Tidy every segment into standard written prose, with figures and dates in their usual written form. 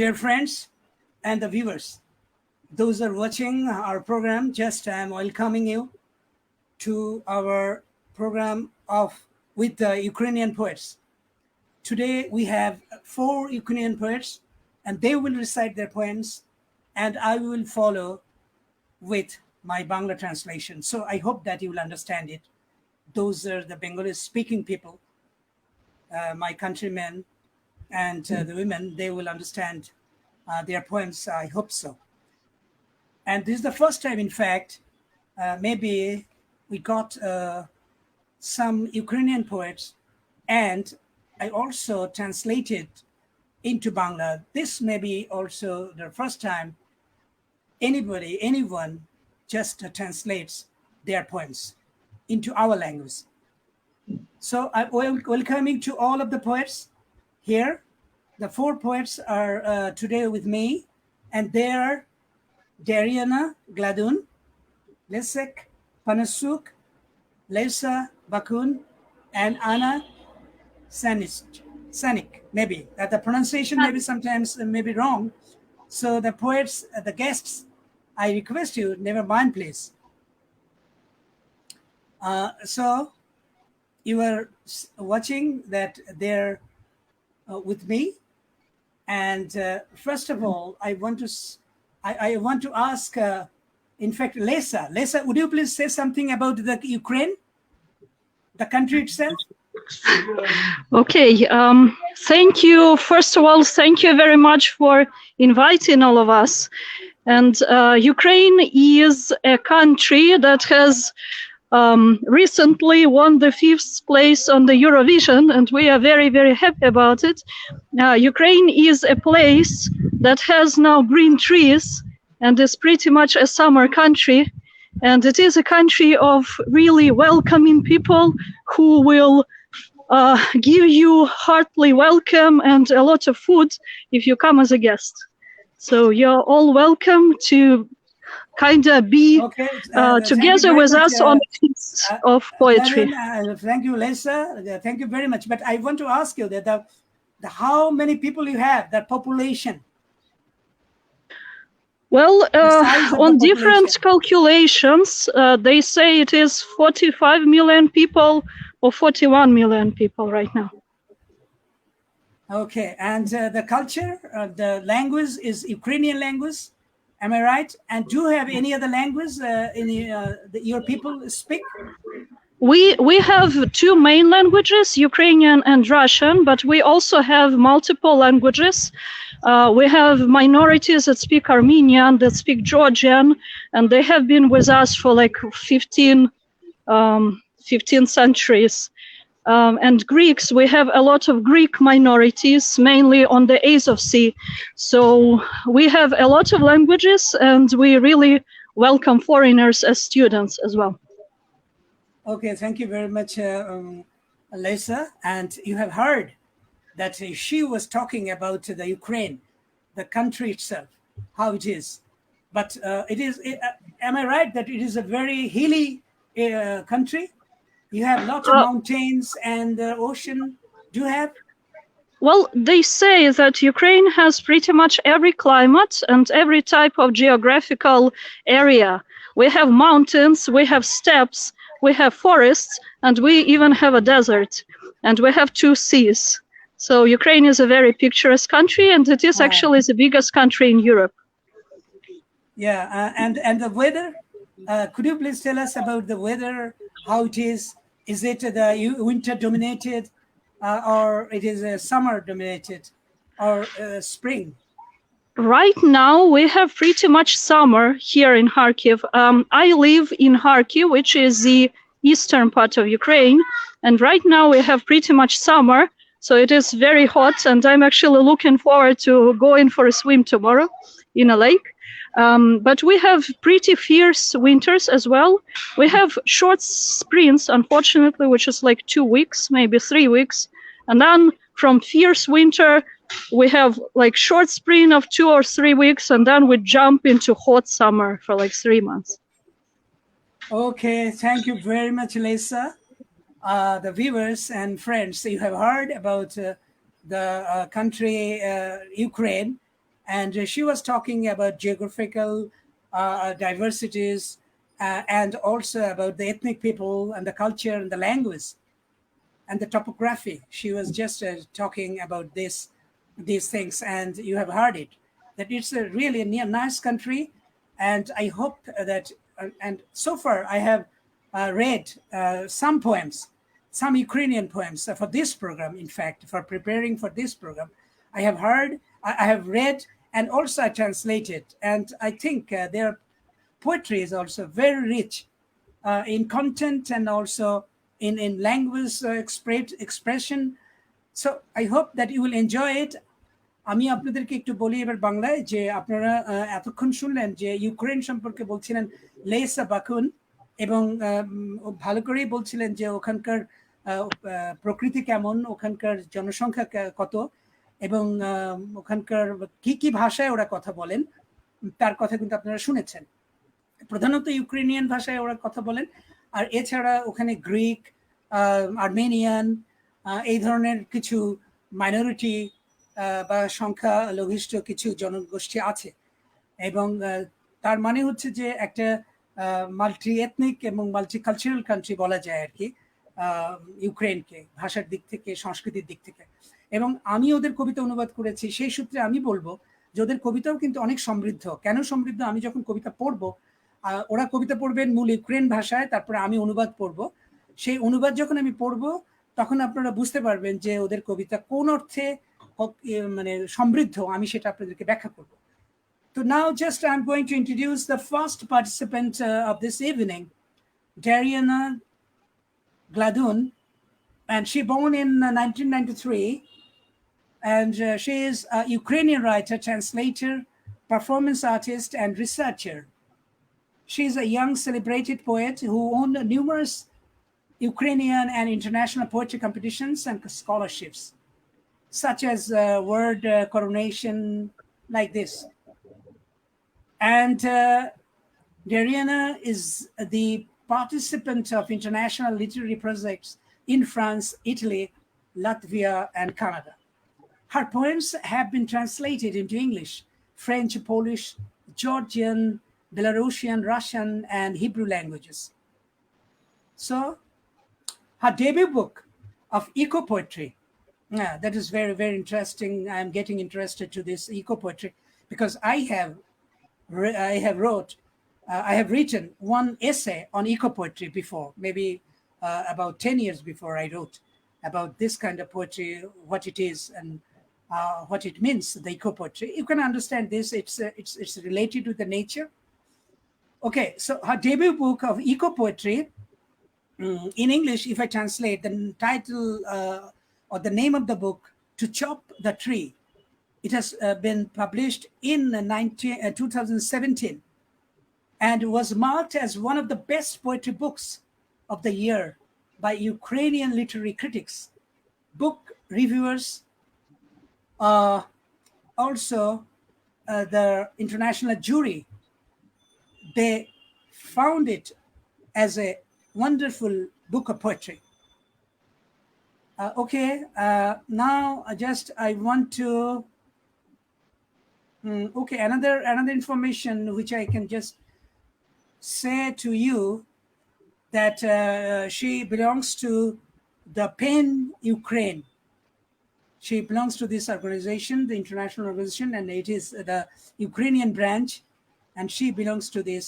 Dear friends and the viewers, those who are watching our program, just I'm welcoming you to our program with the Ukrainian poets. Today we have 4 Ukrainian poets, and they will recite their poems, and I will follow with my Bangla translation. So I hope that you will understand it. Those are the Bengali speaking people, my countrymen and the women, they will understand their poems, I hope so. And this is the first time, in fact, maybe we got some Ukrainian poets, and I also translated into Bangla. This may be also the first time anyone just translates their poems into our language. So I'm welcoming to all of the poets here. The 4 poets are today with me, and they are Daryna Gladun, Lesyk Panasiuk, Lesyk Panasiuk, and Anna Canic. Maybe the pronunciation maybe sometimes may be wrong. So the poets, the guests, I request you, never mind, please. So you are watching that they're with me, and first of all, I want to ask. In fact, Lesyk, would you please say something about the Ukraine, the country itself? Okay, thank you. First of all, thank you very much for inviting all of us. And Ukraine is a country that has recently won the 5th place on the Eurovision, and we are very, very happy about it. Ukraine is a place that has now green trees and is pretty much a summer country. And it is a country of really welcoming people who will give you heartily welcome and a lot of food if you come as a guest. So you're all welcome to kind of be together with us on the Feast of Poetry. Thank you, Lesyk. Thank you very much. But I want to ask you that how many people you have, that population? Well, on different calculations, they say it is 45 million people or 41 million people right now. Okay, and the culture, the language is Ukrainian language, am I right? And do you have any other language your people speak? We have 2 main languages, Ukrainian and Russian, but we also have multiple languages. We have minorities that speak Armenian, that speak Georgian, and they have been with us for like 15 centuries. And Greeks, we have a lot of Greek minorities, mainly on the Azov Sea. So we have a lot of languages, and we really welcome foreigners as students as well. Okay, thank you very much, Lesyk. And you have heard that she was talking about the Ukraine, the country itself, how it is. But am I right that it is a very hilly country? You have lots of mountains and ocean. Do you have? Well, they say that Ukraine has pretty much every climate and every type of geographical area. We have mountains, we have steppes, we have forests, and we even have a desert, and we have 2 seas. So Ukraine is a very picturesque country, and it is actually the biggest country in Europe. Yeah, and the weather? Could you please tell us about the weather, how it is? Is it the winter dominated, or it is summer dominated, or spring? Right now, we have pretty much summer here in Kharkiv. I live in Kharkiv, which is the eastern part of Ukraine. And right now we have pretty much summer. So it is very hot. And I'm actually looking forward to going for a swim tomorrow in a lake. But we have pretty fierce winters as well. We have short sprints, unfortunately, which is like 2 weeks, maybe 3 weeks. And then from fierce winter, we have like short sprint of 2 or 3 weeks, and then we jump into hot summer for like 3 months. Okay, thank you very much, Lesyk. The viewers and friends, you have heard about the country Ukraine, and she was talking about geographical diversities and also about the ethnic people and the culture and the language and the topography. She was just talking about these things, and you have heard it, that it's a really nice country. And I hope that, and so far I have read some poems, some Ukrainian poems for this program. In fact, for preparing for this program, I have heard, I have read, and also I translated. And I think their poetry is also very rich in content and also in language expression. So I hope that you will enjoy it. আমি আপনাদেরকে একটু বলি এবার বাংলায়, যে আপনারা এতক্ষণ শুনলেন যে ইউক্রেন সম্পর্কে বলছিলেন লেসা বাকুন, এবং ভালো করেই বলছিলেন যে ওখানকার প্রকৃতি কেমন, ওখানকার জনসংখ্যা কত, এবং ওখানকার কি কি ভাষায় ওরা কথা বলেন তার কথা কিন্তু আপনারা শুনেছেন। প্রধানত ইউক্রেনিয়ান ভাষায় ওরা কথা বলেন, আর এছাড়া ওখানে গ্রিক, আর্মেনিয়ান, এই ধরনের কিছু মাইনরিটি বা সংখ্যা লঘিষ্ঠ কিছু জনগোষ্ঠী আছে। এবং তার মানে হচ্ছে যে একটা মাল্টি এথনিক এবং মাল্টি কালচারাল কান্ট্রি বলা যায় আর কি ইউক্রেনকে, ভাষার দিক থেকে, সংস্কৃতির দিক থেকে। এবং আমি ওদের কবিতা অনুবাদ করেছি, সেই সূত্রে আমি বলবো যে ওদের কবিতাও কিন্তু অনেক সমৃদ্ধ। কেন সমৃদ্ধ? আমি যখন কবিতা পড়বো, ওরা কবিতা পড়বেন মূল ইউক্রেন ভাষায়, তারপরে আমি অনুবাদ পড়বো। সেই অনুবাদ যখন আমি পড়বো তখন আপনারা বুঝতে পারবেন যে ওদের কবিতা কোন অর্থে মানে সমৃদ্ধ, আমি সেটা আপনাদেরকে ব্যাখ্যা করবো। So now just I'm going to introduce the first participant of this evening, Daryna Gladun, and she born in 1993, and she is a Ukrainian writer, translator, performance artist, and researcher. She is a young celebrated poet who won numerous Ukrainian and international poetry competitions and scholarships, such as World Coronation, like this. And Daryna is the participant of international literary projects in France, Italy, Latvia, and Canada. Her poems have been translated into English, French, Polish, Georgian, Belarusian, Russian, and Hebrew languages. So her debut book of eco-poetry, that is very, very interesting. I'm getting interested to this eco-poetry because I have written one essay on eco-poetry before, maybe about 10 years before I wrote about this kind of poetry, what it is and what it means, the eco-poetry. You can understand this, it's related to the nature. Okay, so her debut book of eco-poetry, in English, if I translate the title or the name of the book, To Chop the Tree, it has been published in 2017 and was marked as one of the best poetry books of the year by Ukrainian literary critics, book reviewers, also the international jury. They found it as a wonderful book of poetry. Now I want to okay, another information which I can just say to you, that she belongs to the PEN Ukraine. She belongs to this organization, the international organization, and it is the Ukrainian branch, and she belongs to this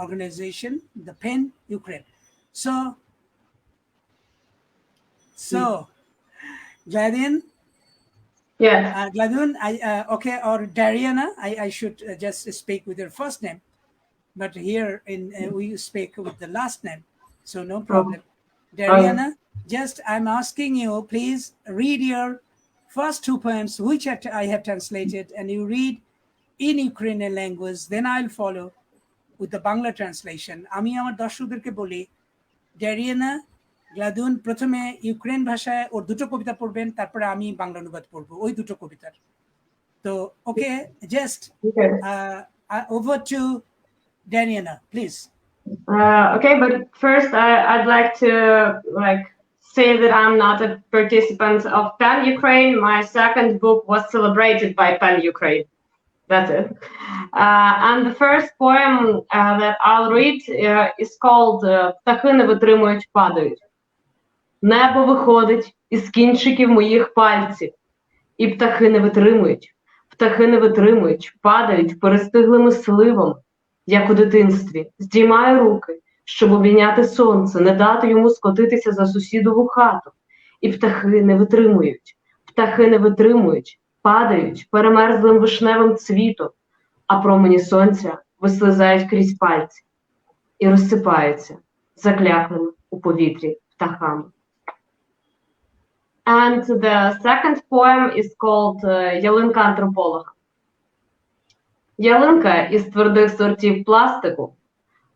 organization, the PEN Ukraine. So Gladun, yes, Gladun, okay, or Daryna, I should just speak with your first name, but here we speak with the last name, so no problem. Daryna, just I'm asking you, please read your first two poems which I have translated, and you read in Ukrainian language, then I'll follow with the Bangla translation. আমি আমার দর্শকদেরকে বলি, Daryna Gladun প্রথমে Ukraine ভাষায় ওর দুটো কবিতা পড়বেন, তারপরে আমি বাংলা অনুবাদ পড়বো ওই দুটো কবিতার। তো ওকে, just over to Daryna, please. Okay, but first I'd like to say that I'm not a participant of PEN Ukraine. My second book was celebrated by PEN Ukraine. That's it. And the first poem that I'll read is called "Птахи не витримують, падають". Небо виходить із кінчиків моїх пальців, і птахи не витримують, падають перестиглими сливами, як у дитинстві, здіймаю руки, щоб обійняти сонце, не дати йому скотитися за сусідову хату. І птахи не витримують, падають перемерзлим вишневим цвітом, а промені сонця вислизають крізь пальці і розсипаються закляклими у повітрі птахами. And the second poem is called «Ялинка антрополога». Ялинка із твердих сортів пластику,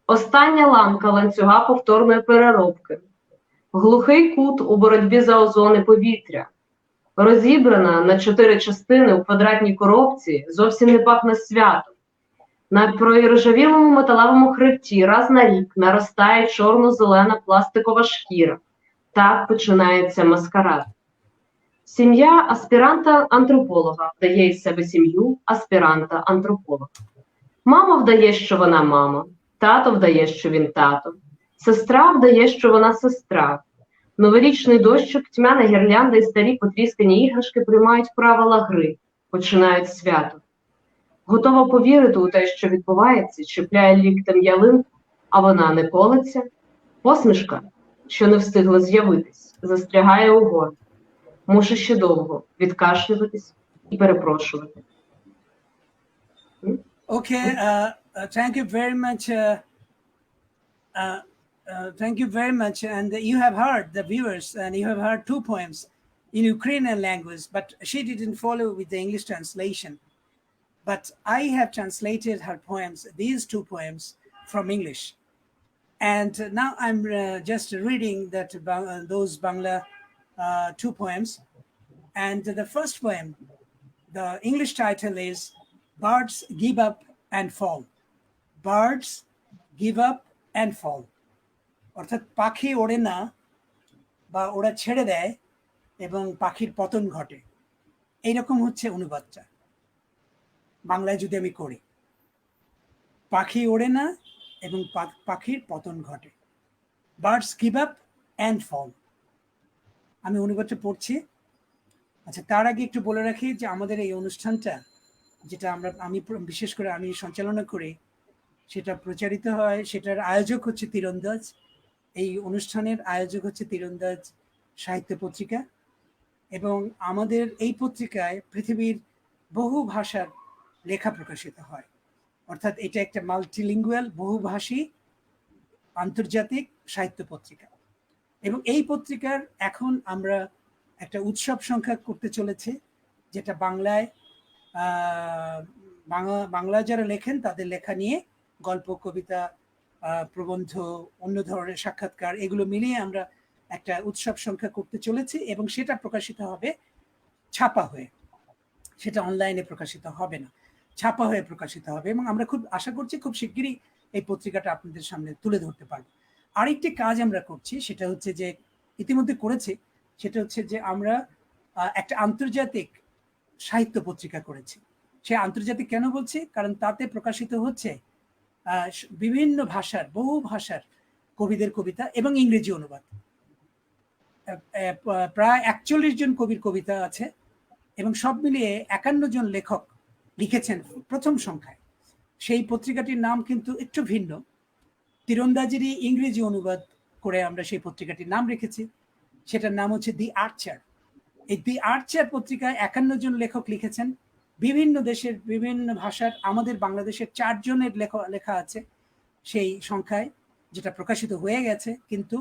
остання ланка ланцюга повторної переробки, глухий кут у боротьбі за озони повітря, розібрана на 4 частини у квадратній коробці, зовсім не пахне святом. На проіржавілому металевому хребті раз на рік наростає чорно-зелена пластикова шкіра. Так починається маскарад. Сім'я аспіранта-антрополога вдає із себе сім'ю аспіранта-антрополога. Мама вдає, що вона мама, тато вдає, що він тато, сестра вдає, що вона сестра. Новорічний дощик, тьмяна гірлянда і старі потріскані іграшки приймають правила гри, починають свято. Готова повірити у те, що відбувається, чіпляє ліктем ялинку, а вона не колеться. Посмішка, що не встигла з'явитись, застрягає у горлі. Мушу ще довго відкашлюватись і перепрошувати. Okay, thank you very much. Thank you very much. And you have heard the viewers, and you have heard 2 poems in Ukrainian language, but she didn't follow with the English translation. But I have translated her poems, these 2 poems, from English. And now I'm just reading that those Bangla 2 poems. And the first poem, the English title is Birds Give Up and Fall. Birds give up and fall. অর্থাৎ পাখি ওড়ে না বা ওরা ছেড়ে দেয় এবং পাখির পতন ঘটে, এইরকম হচ্ছে অনুবাদটা বাংলায় যদি আমি করি। পাখি ওড়ে না এবং পাখির পতন ঘটে। বার্ডস গিভ আপ অ্যান্ড ফল। আমি অনুবাদটা পড়ছি। আচ্ছা, তার আগে একটু বলে রাখি যে আমাদের এই অনুষ্ঠানটা, যেটা আমি বিশেষ করে আমি সঞ্চালনা করি, সেটা প্রচারিত হয়, সেটার আয়োজক হচ্ছে তীরন্দাজ। এই অনুষ্ঠানের আয়োজক হচ্ছে তীরন্দাজ সাহিত্য পত্রিকা, এবং আমাদের এই পত্রিকায় পৃথিবীর বহু ভাষার লেখা প্রকাশিত হয়। অর্থাৎ এটা একটা মাল্টিলিঙ্গুয়াল, বহুভাষী আন্তর্জাতিক সাহিত্য পত্রিকা। এবং এই পত্রিকার এখন আমরা একটা উৎসব সংখ্যা করতে চলেছে, যেটা বাংলায় বাংলা যারা লেখেন তাদের লেখা নিয়ে গল্প, কবিতা, প্রবন্ধ, অন্য ধরনের সাক্ষাৎকার, এগুলো মিলিয়ে আমরা একটা উৎসব সংখ্যা করতে চলেছি, এবং সেটা প্রকাশিত হবে ছাপা হয়ে। সেটা অনলাইনে প্রকাশিত হবে না, ছাপা হয়ে প্রকাশিত হবে। এবং আমরা খুব আশা করছি খুব শিগগিরই এই পত্রিকাটা আপনাদের সামনে তুলে ধরতে পারবো। আরেকটি কাজ আমরা করছি, সেটা হচ্ছে যে ইতিমধ্যে করেছি, সেটা হচ্ছে যে আমরা একটা আন্তর্জাতিক সাহিত্য পত্রিকা করেছি। সে আন্তর্জাতিক কেন বলছি? কারণ তাতে প্রকাশিত হচ্ছে বিভিন্ন ভাষার, বহু ভাষার কবিদের কবিতা এবং ইংরেজি অনুবাদ। প্রায় 41 জন কবির কবিতা আছে, এবং সব মিলিয়ে 51 জন লেখক লিখেছেন প্রথম সংখ্যায়। সেই পত্রিকাটির নাম কিন্তু একটু ভিন্ন। তীরন্দাজেরই ইংরেজি অনুবাদ করে আমরা সেই পত্রিকাটির নাম রেখেছি, সেটার নাম হচ্ছে দি আর্চার। এই দি আর্চার পত্রিকায় 51 জন লেখক লিখেছেন, বিভিন্ন দেশের বিভিন্ন ভাষার। আমাদের বাংলাদেশের 4 জনের লেখা আছে সেই সংখ্যায়, যেটা প্রকাশিত হয়ে গেছে, কিন্তু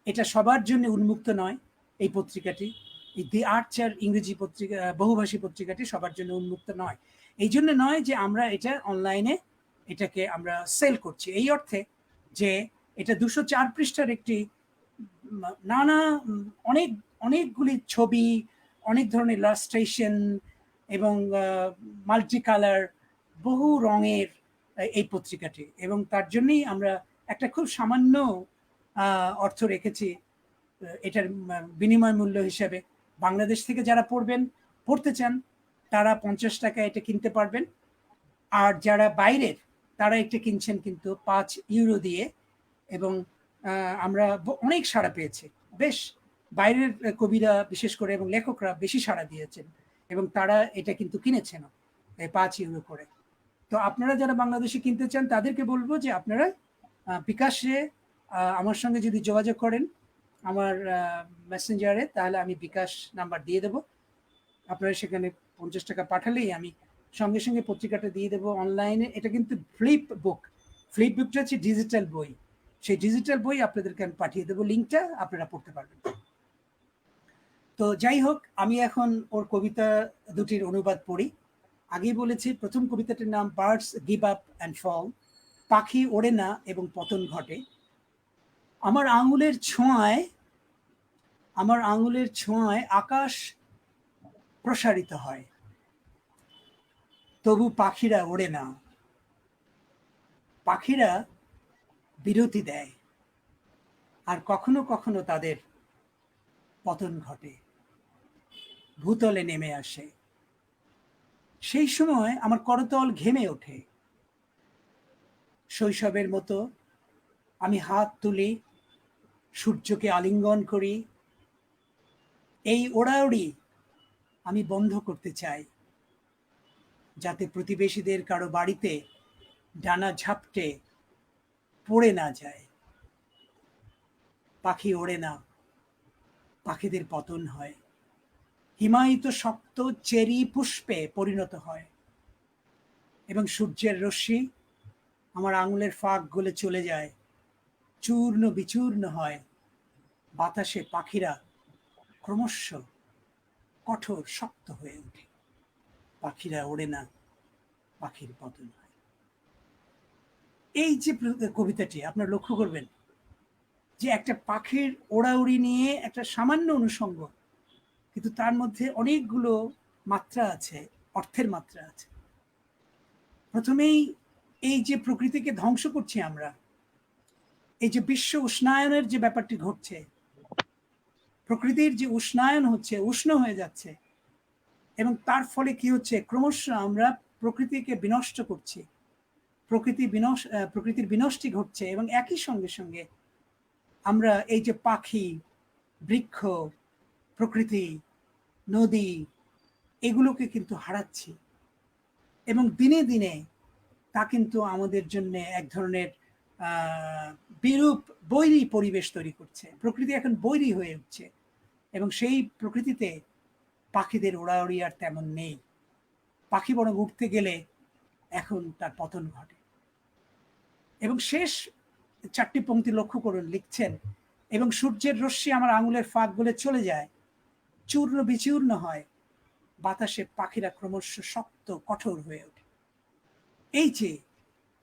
এটা সবার জন্য উন্মুক্ত নয়। এই পত্রিকাটি, এই দি আর্চার ইংরেজি পত্রিকা, বহুভাষী পত্রিকাটি সবার জন্য উন্মুক্ত নয়। এই জন্য নয় যে আমরা এটা অনলাইনে এটাকে আমরা সেল করছি, এই অর্থে যে এটা 204 পৃষ্ঠার একটি অনেকগুলি ছবি, অনেক ধরনের ইলাস্ট্রেশন এবং মাল্টি কালার, বহু রঙের এই পত্রিকাটি। এবং তার জন্যই আমরা একটা খুব সামান্য অর্থ রেখেছি এটার বিনিময় মূল্য হিসাবে। বাংলাদেশ থেকে যারা পড়তে চান তারা 50 টাকায় এটা কিনতে পারবেন, আর যারা বাইরের তারা এটা কিনছেন কিন্তু 5 ইউরো দিয়ে, এবং আমরা অনেক সাড়া পেয়েছি। বেশ বাইরের কবিরা বিশেষ করে এবং লেখকরা বেশি সাড়া দিয়েছেন, এবং তারা এটা কিন্তু কিনেছেন 5 ইউরো করে। তো আপনারা যারা বাংলাদেশে কিনতে চান তাদেরকে বলবো যে আপনারা বিকাশে আমার সঙ্গে যদি যোগাযোগ করেন আমার মেসেঞ্জারে, তাহলে আমি বিকাশ নাম্বার দিয়ে দেবো। আপনারা সেখানে 50 টাকা পাঠালেই আমি সঙ্গে সঙ্গে পত্রিকাটা দিয়ে দেবো অনলাইনে। এটা কিন্তু ফ্লিপ বুকটা হচ্ছে ডিজিটাল বই, সেই ডিজিটাল বই আপনাদেরকে আমি পাঠিয়ে দেবো, লিঙ্কটা আপনারা পড়তে পারবেন। তো যাই হোক, আমি এখন ওর কবিতা দুটির অনুবাদ পড়ি। আগেই বলেছি প্রথম কবিতাটির নাম বার্ডস গিভ আপ অ্যান্ড ফল, পাখি ওড়ে না এবং পতন ঘটে। আমার আঙুলের ছোঁয়ায় আকাশ প্রসারিত হয়, তবু পাখিরা ওড়ে না। পাখিরা বিরতি দেয়, আর কখনো কখনো তাদের পতন ঘটে, ভূতলে নেমে আসে। সেই সময় আমার করতল ঘেমে ওঠে। শৈশবের মতো আমি হাত তুলি, সূর্যকে আলিঙ্গন করি। এই ওড়াউড়ি আমি বন্ধ করতে চাই, যাতে প্রতিবেশীদের কারো বাড়িতে ডানা ঝাপটে পড়ে না যায়। পাখি ওড়ে না, পাখিদের পতন হয়, হিমায়িত শক্ত চেরি পুষ্পে পরিণত হয়, এবং সূর্যের রশ্মি আমার আঙুলের ফাঁক গলে চলে যায়, চূর্ণ বিচূর্ণ হয়। বাতাসে পাখিরা ক্রমশ কঠোর শক্ত হয়ে ওঠে। পাখিরা ওড়ে না, পাখির পতন হয়। এই যে কবিতাটি আপনারা লক্ষ্য করবেন যে একটা পাখির ওড়াউড়ি নিয়ে একটা সামান্য অনুষঙ্গ, কিন্তু তার মধ্যে অনেকগুলো মাত্রা আছে, অর্থের মাত্রা আছে। প্রথমেই এই যে প্রকৃতিকে ধ্বংস করছি আমরা, এই যে বিশ্ব উষ্ণায়নের যে ব্যাপারটি ঘটছে, প্রকৃতির যে উষ্ণায়ন হচ্ছে, উষ্ণ হয়ে যাচ্ছে, এবং তার ফলে কি হচ্ছে, ক্রমশ আমরা প্রকৃতিকে বিনষ্ট করছি, প্রকৃতির বিনষ্টি ঘটছে, এবং একই সঙ্গে সঙ্গে আমরা এই যে পাখি, বৃক্ষ, প্রকৃতি, নদী, এগুলোকে কিন্তু হারাচ্ছি, এবং দিনে দিনে তা কিন্তু আমাদের জন্য এক ধরনের বিরূপ বৈরী পরিবেশ তৈরি করছে। প্রকৃতি এখন বৈরী হয়ে উঠছে, এবং সেই প্রকৃতিতে পাখিদের ওড়াউড়ি আর তেমন নেই। পাখি বরং উঠতে গেলে এখন তার পতন ঘটে। এবং শেষ 4টি পংক্তি লক্ষ্য করুন, লিখছেন, এবং সূর্যের রশ্মি আমার আঙুলের ফাঁক গলে চলে যায়, চূর্ণ বিচূর্ণ হয়, বাতাসে পাখিরা ক্রমশ শক্ত কঠোর হয়ে ওঠে। এই যে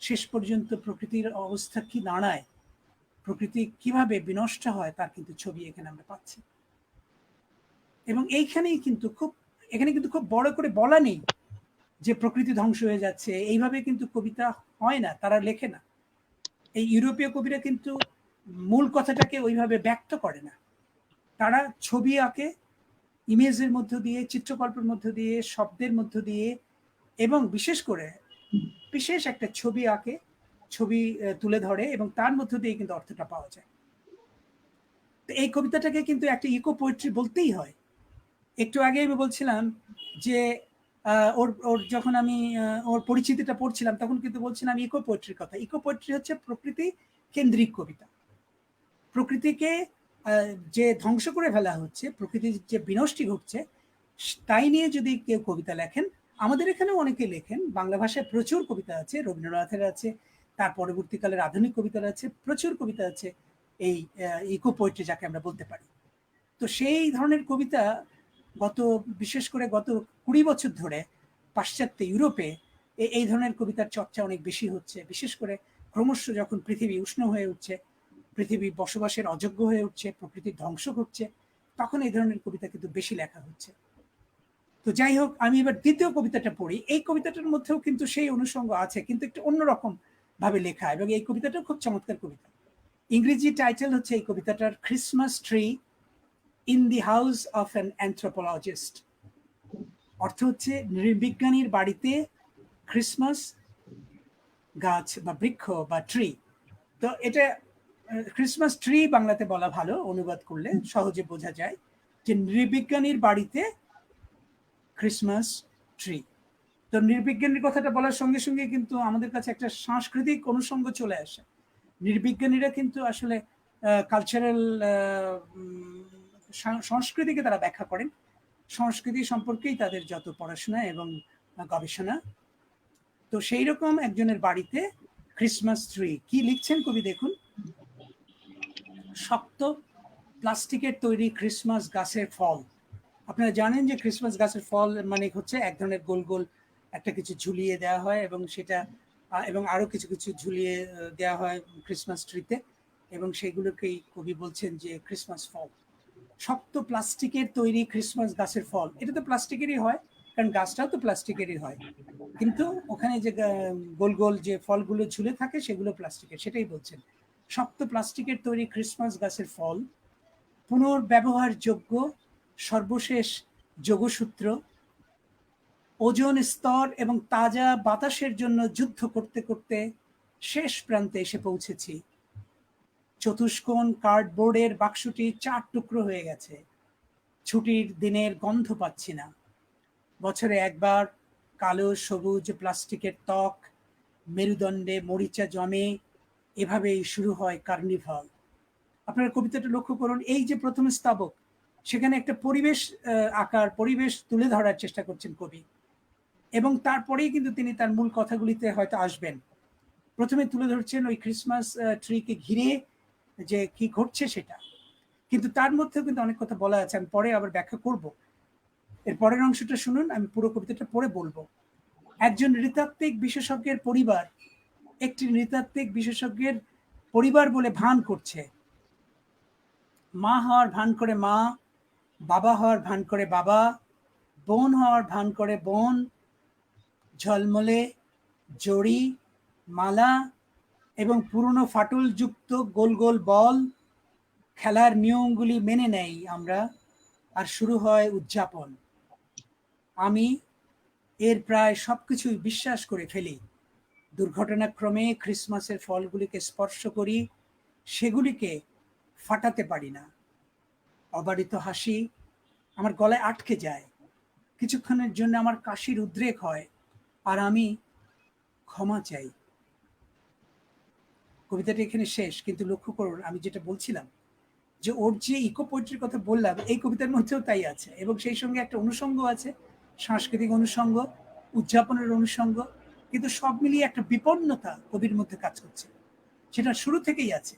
শেষ পর্যন্ত প্রকৃতির অবস্থা কি দাঁড়ায়, প্রকৃতি কিভাবে বিনষ্ট হয়, তার কিন্তু ছবি এখানে আমরা পাচ্ছি। এবং এখানে কিন্তু খুব বড় করে বলা নেই যে প্রকৃতি ধ্বংস হয়ে যাচ্ছে, এইভাবে কিন্তু কবিতা হয় না, তারা লেখে না। এই ইউরোপীয় কবিরা কিন্তু মূল কথাটাকে ওইভাবে ব্যক্ত করে না, তারা ছবি আঁকে, ইমেজের মধ্য দিয়ে, চিত্রকল্পের মধ্য দিয়ে, শব্দের মধ্য দিয়ে, এবং বিশেষ করে বিশেষ একটা ছবি আঁকে, ছবি তুলে ধরে, এবং তার মধ্য দিয়ে কিন্তু অর্থটা পাওয়া যায়। তো এই কবিতাটাকে কিন্তু একটা ইকো পোয়েট্রি বলতেই হয়। একটু আগে আমি বলছিলাম যে ওর যখন আমি ওর পরিচিতিটা পড়ছিলাম, তখন কিন্তু বলছিলাম ইকো পোয়েট্রির কথা। ইকো পোয়েট্রি হচ্ছে প্রকৃতি কেন্দ্রিক কবিতা। প্রকৃতিকে যে ধ্বংস করে ফেলা হচ্ছে, প্রকৃতির যে বিনষ্টি ঘটছে, তাই নিয়ে যদি কেউ কবিতা লেখেন, আমাদের এখানেও অনেকে লেখেন, বাংলা ভাষায় প্রচুর কবিতা আছে, রবীন্দ্রনাথের আছে, তার পরবর্তীকালের আধুনিক কবিতার আছে, প্রচুর কবিতা আছে এই ইকো পোয়েট্রি যাকে আমরা বলতে পারি। তো সেই ধরনের কবিতা বিশেষ করে গত 20 বছর ধরে পাশ্চাত্য ইউরোপে এই ধরনের কবিতার চর্চা অনেক বেশি হচ্ছে। বিশেষ করে ক্রমশ যখন পৃথিবী উষ্ণ হয়ে উঠছে, পৃথিবী বসবাসের অযোগ্য হয়ে উঠছে, প্রকৃতির ধ্বংস ঘটছে, তখন এই ধরনের কবিতা কিন্তু বেশি লেখা হচ্ছে। তো যাই হোক, আমি এবার দ্বিতীয় কবিতাটা পড়ি। এই কবিতাটার মধ্যেও কিন্তু সেই অনুষঙ্গ আছে, কিন্তু একটু অন্যরকম ভাবে লেখা, এবং এই কবিতাটা খুব চমৎকার কবিতা। ইংরেজি টাইটেল হচ্ছে এই কবিতাটার Christmas tree in the house of an anthropologist. অর্থ হচ্ছে নৃবিজ্ঞানীর বাড়িতে ক্রিসমাস গাছ বা বৃক্ষ বা ট্রি। তো এটা ক্রিসমাস ট্রি বাংলাতে বলা ভালো, অনুবাদ করলে সহজে বোঝা যায় যে নৃবিজ্ঞানীর বাড়িতে ক্রিসমাস ট্রি। তো নৃবিজ্ঞানীর কথাটা বলার সঙ্গে সঙ্গে কিন্তু আমাদের কাছে একটা সাংস্কৃতিক অনুষঙ্গ চলে আসে। নৃবিজ্ঞানীরা কিন্তু আসলে কালচারাল সংস্কৃতিকে তারা ব্যাখ্যা করেন, সংস্কৃতি সম্পর্কেই তাদের যত পড়াশোনা এবং গবেষণা। তো সেই রকম একজনের বাড়িতে ক্রিসমাস ট্রি। কি লিখছেন কবি দেখুন, শক্ত প্লাস্টিকের তৈরি ক্রিসমাস গাছের ফল। আপনারা জানেন যে ক্রিসমাস গাছের ফল মানে হচ্ছে এক ধরনের গোল গোল একটা কিছু ঝুলিয়ে দেওয়া হয় এবং সেটা এবং আরো কিছু কিছু ঝুলিয়ে দেওয়া হয় ক্রিসমাস ট্রিতে, এবং সেগুলোকেই কবি বলছেন যে ক্রিসমাস ফল। শক্ত প্লাস্টিকের তৈরি ক্রিসমাস গাছের ফল, এটা তো প্লাস্টিকেরই হয়, কারণ গাছটাও তো প্লাস্টিকেরই হয়, কিন্তু ওখানে যে গোল গোল যে ফলগুলো ঝুলে থাকে সেগুলো প্লাস্টিকের, সেটাই বলছেন। শক্ত প্লাস্টিকের তৈরি ক্রিসমাস গাছের ফল, পুনর্ব্যবহারযোগ্য সর্বশেষ যোগসূত্র, ওজোন স্তর এবং তাজা বাতাসের জন্য যুদ্ধ করতে করতে শেষ প্রান্তে এসে পৌঁছেছি। চতুষ্কোণ কার্ডবোর্ডের বাক্সটি 4 টুকরো হয়ে গেছে। ছুটির দিনের গন্ধ পাচ্ছি না। বছরে একবার কালো সবুজ প্লাস্টিকের ত্বক, মেরুদণ্ডে মরিচা জমে, এভাবেই শুরু হয় কার্নিভাল। আপনারা কবিতাটা লক্ষ্য করুন, এই যে প্রথম স্তাবক, সেখানে একটা পরিবেশ আকার পরিবেশ তুলে ধরার চেষ্টা করছেন কবি, এবং তারপরেই কিন্তু তিনি তার মূল কথাগুলিতে হয়তো আসবেন। প্রথমে তুলে ধরছেন ওই ক্রিসমাস ট্রিকে ঘিরে যে কি ঘটছে সেটা, কিন্তু তার মধ্যেও কিন্তু অনেক কথা বলা আছে, আমি পরে আবার ব্যাখ্যা করব। এর পরের অংশটা শুনুন, আমি পুরো কবিতাটা পড়ে বলবো। একজন নৃতাত্ত্বিক বিশেষজ্ঞের পরিবার একটি নৃতাত্ত্বিক বিশেষজ্ঞের পরিবার বলে ভান করছে। মা হওয়ার ভান করে মা, বাবা হওয়ার ভান করে বাবা, বোন হওয়ার ভান করে বোন, ঝলমলে জড়ি, মালা এবং পুরনো ফাটলযুক্ত গোল গোল বল, খেলার নিয়মগুলি মেনে নেই আমরা, আর শুরু হয় উদযাপন। আমি এর প্রায় সবকিছুই বিশ্বাস করে ফেলি। দুর্ঘটনাক্রমে ক্রিসমাসের ফলগুলিকে স্পর্শ করি, সেগুলিকে ফাটাতে পারি না। অবারিত হাসি আমার গলায় আটকে যায়, কিছুক্ষণের জন্য আমার কাশির উদ্রেক হয়, আর আমি ক্ষমা চাই। কবিতাটা এখানে শেষ, কিন্তু লক্ষ্য করুন আমি যেটা বলছিলাম যে ওর যে ইকো পোয়েট্রির কথা বললাম, এই কবিতার মধ্যেও তাই আছে, এবং সেই সঙ্গে একটা অনুষঙ্গ আছে, সাংস্কৃতিক অনুষঙ্গ, উদযাপনের অনুষঙ্গ, কিন্তু সব মিলিয়ে একটা বিপন্নতা কবির মধ্যে কাজ করছে, সেটা শুরু থেকেই আছে।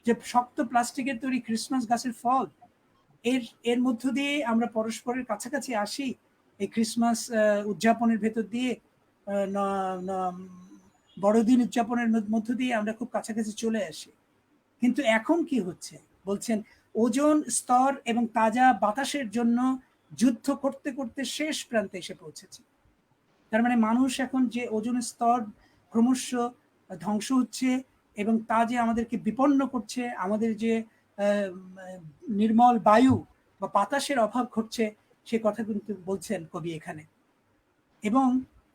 যে শক্ত প্লাস্টিকের তৈরি ক্রিসমাস গাছের ফল, এর মধ্য দিয়ে আমরা পরস্পরের কাছাকাছি আসি, এই ক্রিসমাস উদযাপনের ভেতর দিয়ে, বড়দিন উদযাপনের মধ্য দিয়ে আমরা খুব কাছাকাছি চলে আসি। কিন্তু এখন কি হচ্ছে বলছেন, ওজোন স্তর এবং তাজা বাতাসের জন্য যুদ্ধ করতে করতে শেষ প্রান্তে এসে পৌঁছেছে। তার মানে মানুষ এখন যে ওজোন স্তর ক্রমশ ধ্বংস হচ্ছে এবং তা যে আমাদেরকে বিপন্ন করছে, আমাদের যে নির্মল বায়ু বা বাতাসের অভাব ঘটছে, সে কথা কিন্তু বলছেন কবি এখানে। এবং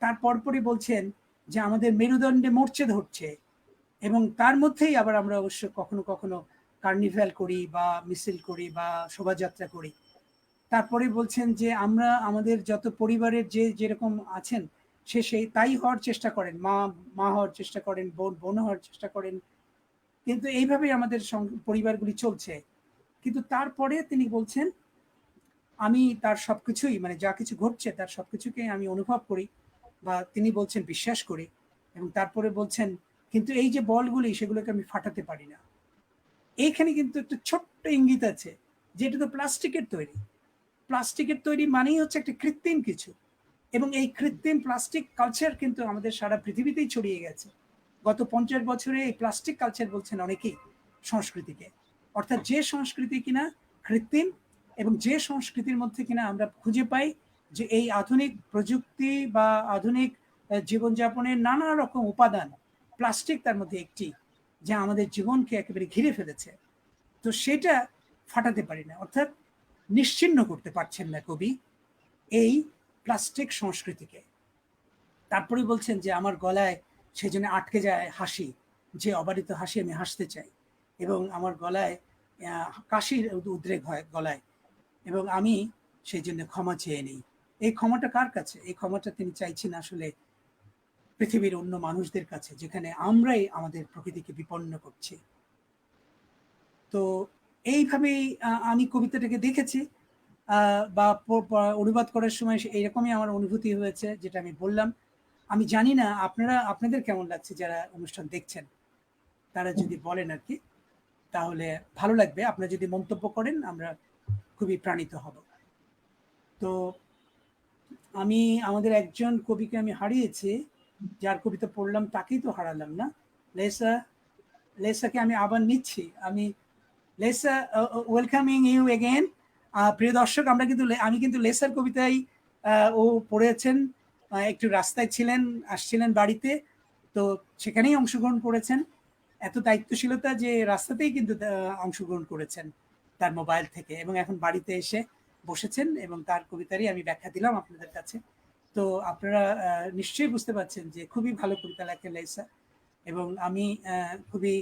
তার পরপরই বলছেন যে আমাদের মেরুদণ্ডে মরচে ধরছে, এবং তার মধ্যেই আবার আমরা অবশ্য কখনো কখনো কার্নিভ্যাল করি বা মিছিল করি বা শোভাযাত্রা করি। তারপরে বলছেন যে আমরা আমাদের যত পরিবারের যে যেরকম আছেন, সে সেই তাই হওয়ার চেষ্টা করেন, মা হওয়ার চেষ্টা করেন, বোন হওয়ার চেষ্টা করেন, কিন্তু এইভাবেই আমাদের পরিবারগুলি চলছে। কিন্তু তারপরে তিনি বলছেন, আমি তার সবকিছুই মানে যা কিছু ঘটছে তার সবকিছুকে আমি অনুভব করি, বা তিনি বলছেন বিশ্বাস করি, এবং তারপরে বলছেন কিন্তু এই যে বলগুলি সেগুলোকে আমি ফাটাতে পারি না। এইখানে কিন্তু একটা ছোট্ট ইঙ্গিত আছে যে এটা তো প্লাস্টিকের তৈরি। প্লাস্টিকের তৈরি মানেই হচ্ছে একটা কৃত্রিম কিছু, এবং এই কৃত্রিম প্লাস্টিক কালচার কিন্তু আমাদের সারা পৃথিবীতেই ছড়িয়ে গেছে। গত 50 বছরে এই প্লাস্টিক কালচার বলছেন অনেকেই সংস্কৃতিকে, অর্থাৎ যে সংস্কৃতি কিনা কৃত্রিম, এবং যে সংস্কৃতির মধ্যে কিনা আমরা খুঁজে পাই যে এই আধুনিক প্রযুক্তি বা আধুনিক জীবনযাপনের নানা রকম উপাদান, প্লাস্টিক তার মধ্যে একটি, যা আমাদের জীবনকে একেবারে ঘিরে ফেলেছে। তো সেটা ফাটাতে পারি না, অর্থাৎ নিশ্চিহ্ন করতে পারছেন না কবি এই প্লাস্টিক সংস্কৃতিকে। তারপরে বলছেন যে আমার গলায় সেই জন্য আটকে যায় হাসি, যে অবারিত হাসি, আমি হাসতে চাই এবং আমার গলায় কাশির উদ্রেক হয় গলায়, এবং আমি সেই জন্য ক্ষমা চেয়ে নিই। এই ক্ষমাটা কার কাছে? এই ক্ষমাটা তিনি চাইছেন আসলে পৃথিবীর অন্য মানুষদের কাছে, যেখানে আমরাই আমাদের প্রকৃতিকে বিপন্ন করছি। তো এইভাবেই আমি কবিতাটাকে দেখেছি, বা অনুবাদ করার সময় এইরকমই আমার অনুভূতি হয়েছে, যেটা আমি বললাম। আমি জানি না আপনাদের কেমন লাগছে, যারা অনুষ্ঠান দেখছেন তারা যদি বলেন আর কি, তাহলে ভালো লাগবে। আপনারা যদি মন্তব্য করেন আমরা খুবই প্রাণিত হব। তো আমি আমাদের একজন কবিকে আমি হারিয়েছি, যার কবিতা পড়লাম তাকেই তো হারালাম না। লেসাকে আমি আবার নিচ্ছি। লেসা, ওয়েলকামিং ইউ এগেন। প্রিয় দর্শক, আমি কিন্তু লেসার কবিতাই ও পড়েছেন, একটু রাস্তায় ছিলেন, আসছিলেন বাড়িতে, তো সেখানেই অংশগ্রহণ করেছেন। এত দায়িত্বশীলতা যে রাস্তাতেই কিন্তু অংশগ্রহণ করেছেন তার মোবাইল থেকে, এবং এখন বাড়িতে এসে বসেছেন এবং তার কবিতারই আমি ব্যাখ্যা দিলাম আপনাদের কাছে। তো আপনারা নিশ্চয়ই বুঝতে পারছেন যে খুবই ভালো কবিতা লেখেন লেসা, এবং আমি খুবই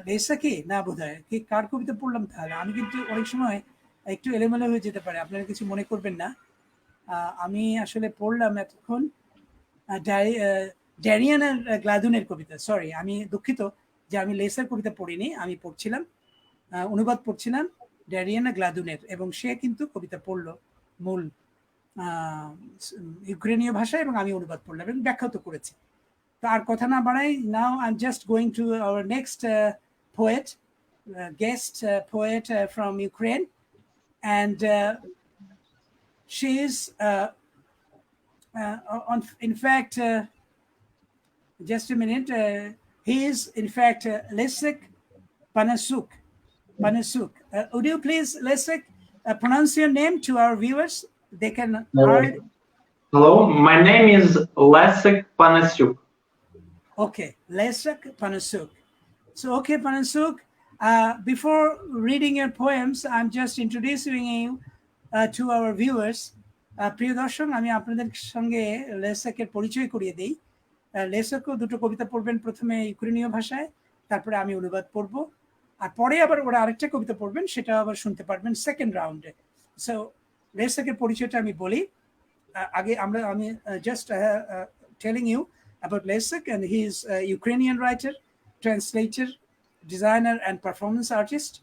লেসা কি না বোধ হয় কি কার কবিতা পড়লাম, তাহলে আমি কিন্তু অনেক সময় একটু এলোমেলো হয়ে যেতে পারে, আপনারা কিছু মনে করবেন না। আমি আসলে পড়লাম এতক্ষণ ড্যারিয়ানা গ্লাদুনের কবিতা। সরি, আমি দুঃখিত যে আমি লেসার কবিতা পড়িনি, আমি পড়ছিলাম, অনুবাদ পড়ছিলাম ড্যারিয়ানা গ্লাদুনের, এবং সে কিন্তু কবিতা পড়লো মূল ইউক্রেনীয় ভাষায়, এবং আমি অনুবাদ পড়লাম এবং ব্যাখ্যা তো করেছি। তো আর কথা না বাড়াই, now I am just going to our next poet, guest poet from Ukraine, and she is in fact, just a minute, he is in fact Lesyk Panasiuk. Would you please, Lesyk, pronounce your name to our viewers? They can hear. Hello, my name is Lesyk Panasiuk. Okay, Lesyk Panasiuk. So, okay, Panasiuk, before reading your poems, I'm just introducing you to our viewers. প্রিয় দর্শক, আমি আপনাদের সঙ্গে লেসাকের পরিচয় করিয়ে দিই। লেসাকও দুটো কবিতা পড়বেন, প্রথমে ইউক্রেনীয় ভাষায়, তারপরে আমি অনুবাদ পড়ব, আর পরে আবার ওরা আরেকটা কবিতা পড়বেন, সেটা আবার শুনতে পারবেন সেকেন্ড রাউন্ডে। সো লেসাকের পরিচয়টা আমি বলি। আগে আমি just telling you about Lesyk, and he is a Ukrainian writer, translator, designer, and performance artist.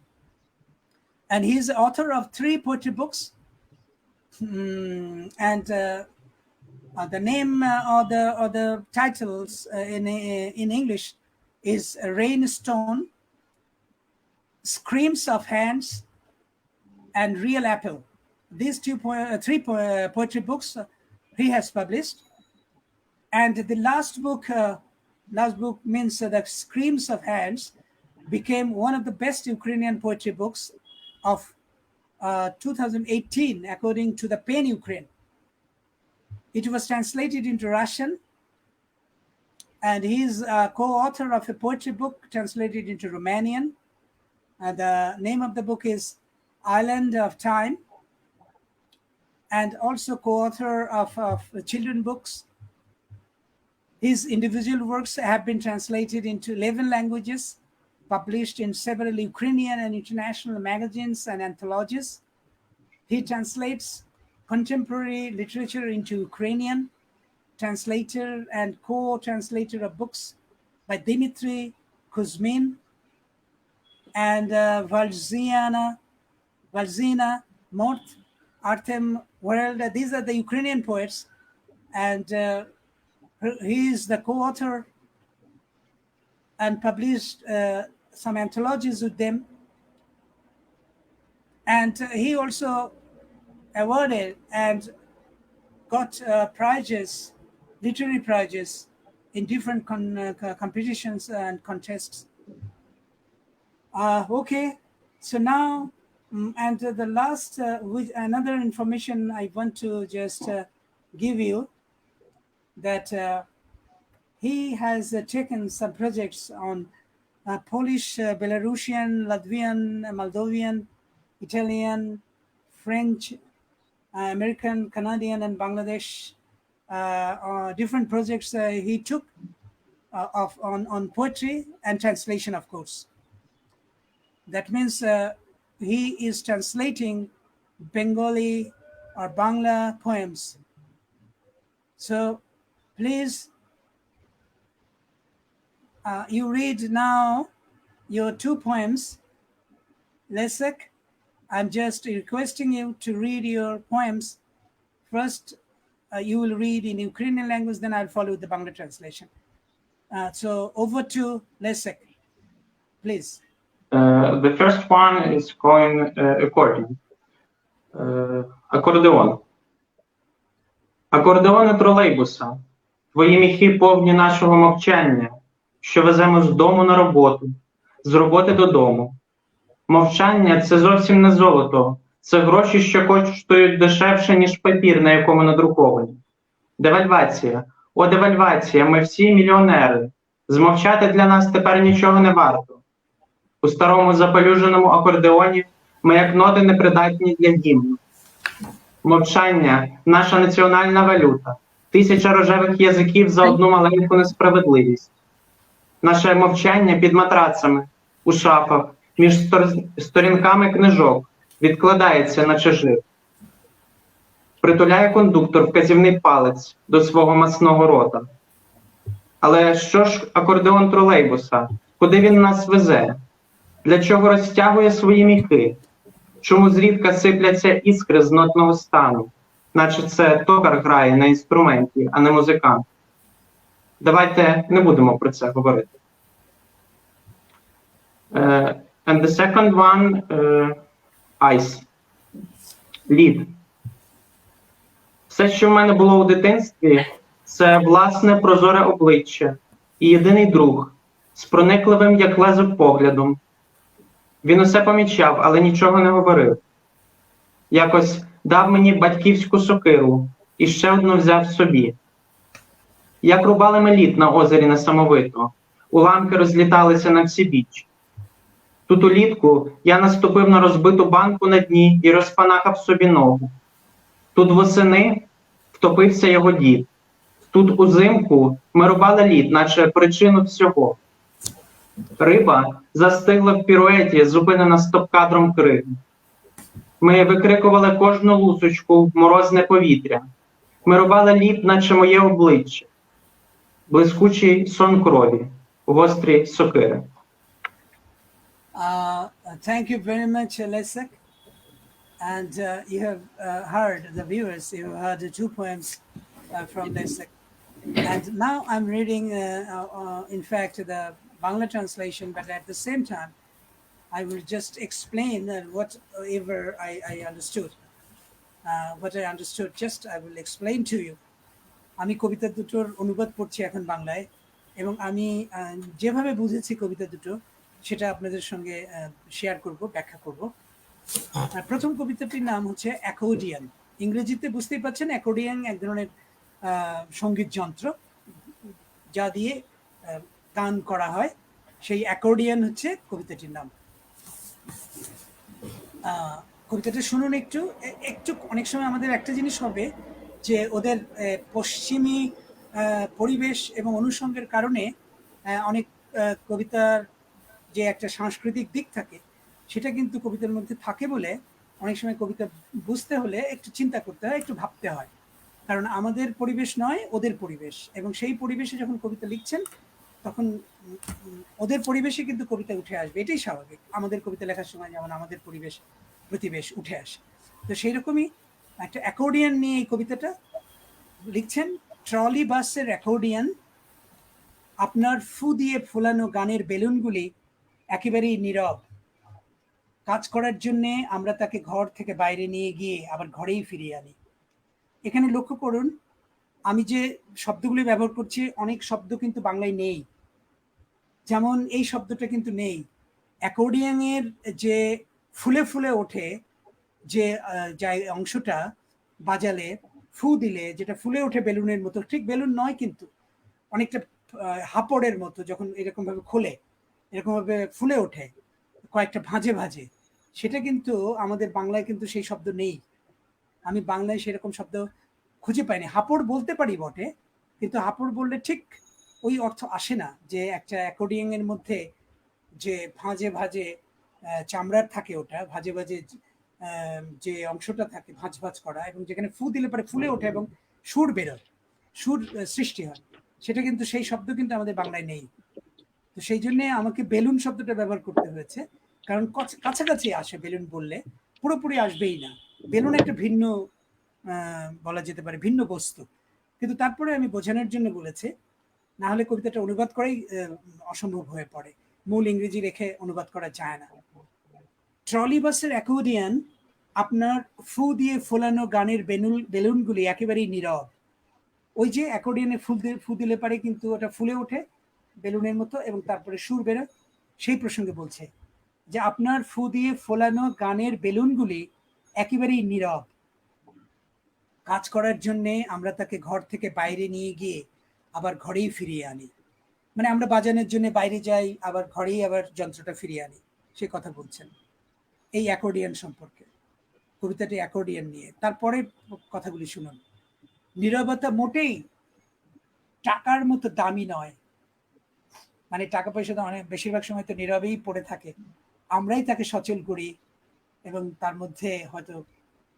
And he is the author of 3 poetry books. And the name or the titles in English is Rainstone, Screams of Hands, and Real Apple. These 3 poetry books he has published. And the last book means The Screams of Hands became one of the best Ukrainian poetry books of 2018, according to the PEN Ukraine. It was translated into Russian, and he is a co-author of a poetry book translated into Romanian. The name of the book is Island of Time, and also co-author of children books. His individual works have been translated into 11 languages, published in several Ukrainian and international magazines and anthologies. He translates contemporary literature into Ukrainian, translator and co-translator of books by Dmitry Kuzmin and Valzina Mort, Artem World. These are the Ukrainian poets, and he is the co-author and published some anthologies with them. And he also awarded and got prizes, literary prizes, in different competitions and contests. Okay, so now, and the last, another information I want to just give you, that he has taken some projects on Polish, Belarusian, Latvian, Moldovan, Italian, French, American, Canadian, and Bangladesh different projects he took on poetry and translation, of course. That means he is translating Bengali or Bangla poems. So please, you read now your 2 poems. Lesyk, I'm just requesting you to read your poems. First, you will read in Ukrainian language, then I'll follow with the Bangla translation. So over to Lesyk, please. The first one is going according. Акордеон. Акордеони тролейбуса, твої міхи повні нашого мовчання, що веземо з дому на роботу, з роботи додому. Мовчання – це зовсім не золото, це гроші, що коштують дешевше, ніж папір, на якому надруковані. Девальвація. О, девальвація, ми всі мільйонери. Змовчати для нас тепер нічого не варто. У старому запелюженому акордеоні ми як ноти непридатні для гімну. Мовчання – наша національна валюта. 1000 рожевих язиків за одну маленьку несправедливість. Наше мовчання під матрацами, у шафах, між сторінками книжок, відкладається, наче жир. Притуляє кондуктор вказівний палець до свого масного рота. Але що ж акордеон тролейбуса? Куди він нас везе? Для чого розтягує свої міхи? Чому зрідка сипляться іскри з нотного стану? Наче це токар грає на інструменті, а не музикант. Давайте не будемо про це говорити. And the second one, ice. Лід. Все, що в мене було у дитинстві, це власне прозоре обличчя і єдиний друг, з проникливим, як лезо, поглядом. Він усе помічав, але нічого не говорив. Якось дав мені батьківську сокиру і ще одну взяв собі. Як рубали ми лід на озері несамовито, уламки розліталися на всі біч. Тут улітку я наступив на розбиту банку на дні і розпанахав собі ногу. Тут восени втопився його дід. Тут узимку ми рубали лід, наче причину всього. Риба застигла в піруеті, зупинена стоп-кадром криги. Ми викрикували кожну лусочку в морозне повітря. Ми рубали лід, наче моє обличчя. Блискучий сон крові, гострі сокири. Thank you very much, Lesyk. And you have heard, the viewers, you heard the 2 poems from Lesyk. And now I'm reading, in fact, the Bangla translation, but at the same time, I will just explain whatever I understood. What I understood, just I will explain to you. আমি কবিতা দুটোর অনুবাদ পড়ছি এখন বাংলায় এবং আমি যেভাবে বুঝেছি কবিতা দুটো সেটা আপনাদের সঙ্গে শেয়ার করব, ব্যাখ্যা করব। প্রথম কবিতাটির নাম হচ্ছে অ্যাকর্ডিয়ান। ইংরেজিতে বুঝতেই পাচ্ছেন অ্যাকর্ডিয়ান এক ধরনের সঙ্গীত যন্ত্র যা দিয়ে গান করা হয়, সেই অ্যাকর্ডিয়ান হচ্ছে কবিতাটির নাম। কবিতাটা শুনুন একটু। অনেক সময় আমাদের একটা জিনিস হবে যে ওদের পশ্চিমী পরিবেশ এবং অনুষঙ্গের কারণে অনেক কবিতার যে একটা সাংস্কৃতিক দিক থাকে সেটা কিন্তু কবিতার মধ্যে থাকে বলে অনেক সময় কবিতা বুঝতে হলে একটু চিন্তা করতে হয়, একটু ভাবতে হয়। কারণ আমাদের পরিবেশ নয়, ওদের পরিবেশ, এবং সেই পরিবেশে যখন কবিতা লিখছেন তখন ওদের পরিবেশে কিন্তু কবিতা উঠে আসবে, এটাই স্বাভাবিক। আমাদের কবিতা লেখার সময় যেমন আমাদের পরিবেশ প্রতিবেশ উঠে আসে, তো সেই রকমই একটা অ্যাকর্ডিয়ান নিয়ে এই কবিতাটা লিখছেন। ট্রলি বাসের অ্যাকর্ডিয়ান, আপনার ফু দিয়ে ফোলানো গানের বেলুনগুলি একেবারেই নীরব। কাজ করার জন্যে আমরা তাকে ঘর থেকে বাইরে নিয়ে গিয়ে আবার ঘরেই ফিরিয়ে আনি। এখানে লক্ষ্য করুন, আমি যে শব্দগুলি ব্যবহার করছি অনেক শব্দ কিন্তু বাংলায় নেই। যেমন এই শব্দটা কিন্তু নেই। অ্যাকর্ডিয়ানের যে ফুলে ফুলে ওঠে, যে অংশটা বাজালে ফু দিলে যেটা ফুলে ওঠে বেলুনের মতো, ঠিক বেলুন নয় কিন্তু অনেকটা হাপড়ের মতো, যখন এরকম ভাবে খোলে এরকম ভাবে ফুলে ওঠে কয়েকটা ভাঁজে ভাঁজে, সেটা কিন্তু আমাদের বাংলায় কিন্তু সেই শব্দ নেই। আমি বাংলায় সেরকম শব্দ খুঁজে পাইনি। হাপড় বলতে পারি বটে, কিন্তু হাপড় বললে ঠিক ওই অর্থ আসে না, যে একটা অ্যাকর্ডিয়ন এর মধ্যে যে ভাঁজে ভাঁজে চামড়ার থাকে, ওটা ভাঁজে ভাঁজে যে অংশটা থাকে ভাঁজ ভাঁজ করা, এবং যেখানে ফু দিলে পরে ফুলে ওঠে এবং সুর বেরোয়, সুর সৃষ্টি হয়, সেটা কিন্তু সেই শব্দ কিন্তু আমাদের বাংলায় নেই। তো সেই জন্য আমাকে বেলুন শব্দটা ব্যবহার করতে হয়েছে, কারণ কাছাকাছি আসে বেলুন বললে, পুরোপুরি আসবেই না। বেলুন একটা ভিন্ন বলা যেতে পারে ভিন্ন বস্তু, কিন্তু তারপরে আমি বোঝানোর জন্য বলেছি, না হলে কবিতাটা অনুবাদ করাই অসম্ভব হয়ে পড়ে, মূল ইংরেজি রেখে অনুবাদ করা যায় না। ট্রলি বাসের অ্যাকর্ডিয়ন আপনার ফু দিয়ে ফোলানো গানের বেলুনগুলি একেবারেই নীরব। ওই যে অ্যাকর্ডিয়নে ফু দিলে পারে কিন্তু ওটা ফুলে ওঠে বেলুনের মতো এবং তারপরে সুর বেরোয়, সেই প্রসঙ্গে বলছে যে আপনার ফু দিয়ে ফোলানো গানের বেলুনগুলি একেবারেই নীরব। কাজ করার জন্যে আমরা তাকে ঘর থেকে বাইরে নিয়ে গিয়ে আবার ঘরেই ফিরিয়ে আনি, মানে আমরা বাজানোর জন্য বাইরে যাই, আবার ঘরেই আবার যন্ত্রটা ফিরিয়ে আনি, সে কথা বলছেন এই অ্যাকর্ডিয়ন সম্পর্কে। কবিতাটি অ্যাকর্ডিয়ন নিয়ে। তারপরে কথাগুলি শুনুন। নীরবতা মোটেই টাকার মতো দামি নয়, মানে টাকা পয়সা তো অনেক বেশিরভাগ সময় তো নীরবেই পড়ে থাকে, আমরাই তাকে সচল করি, এবং তার মধ্যে হয়তো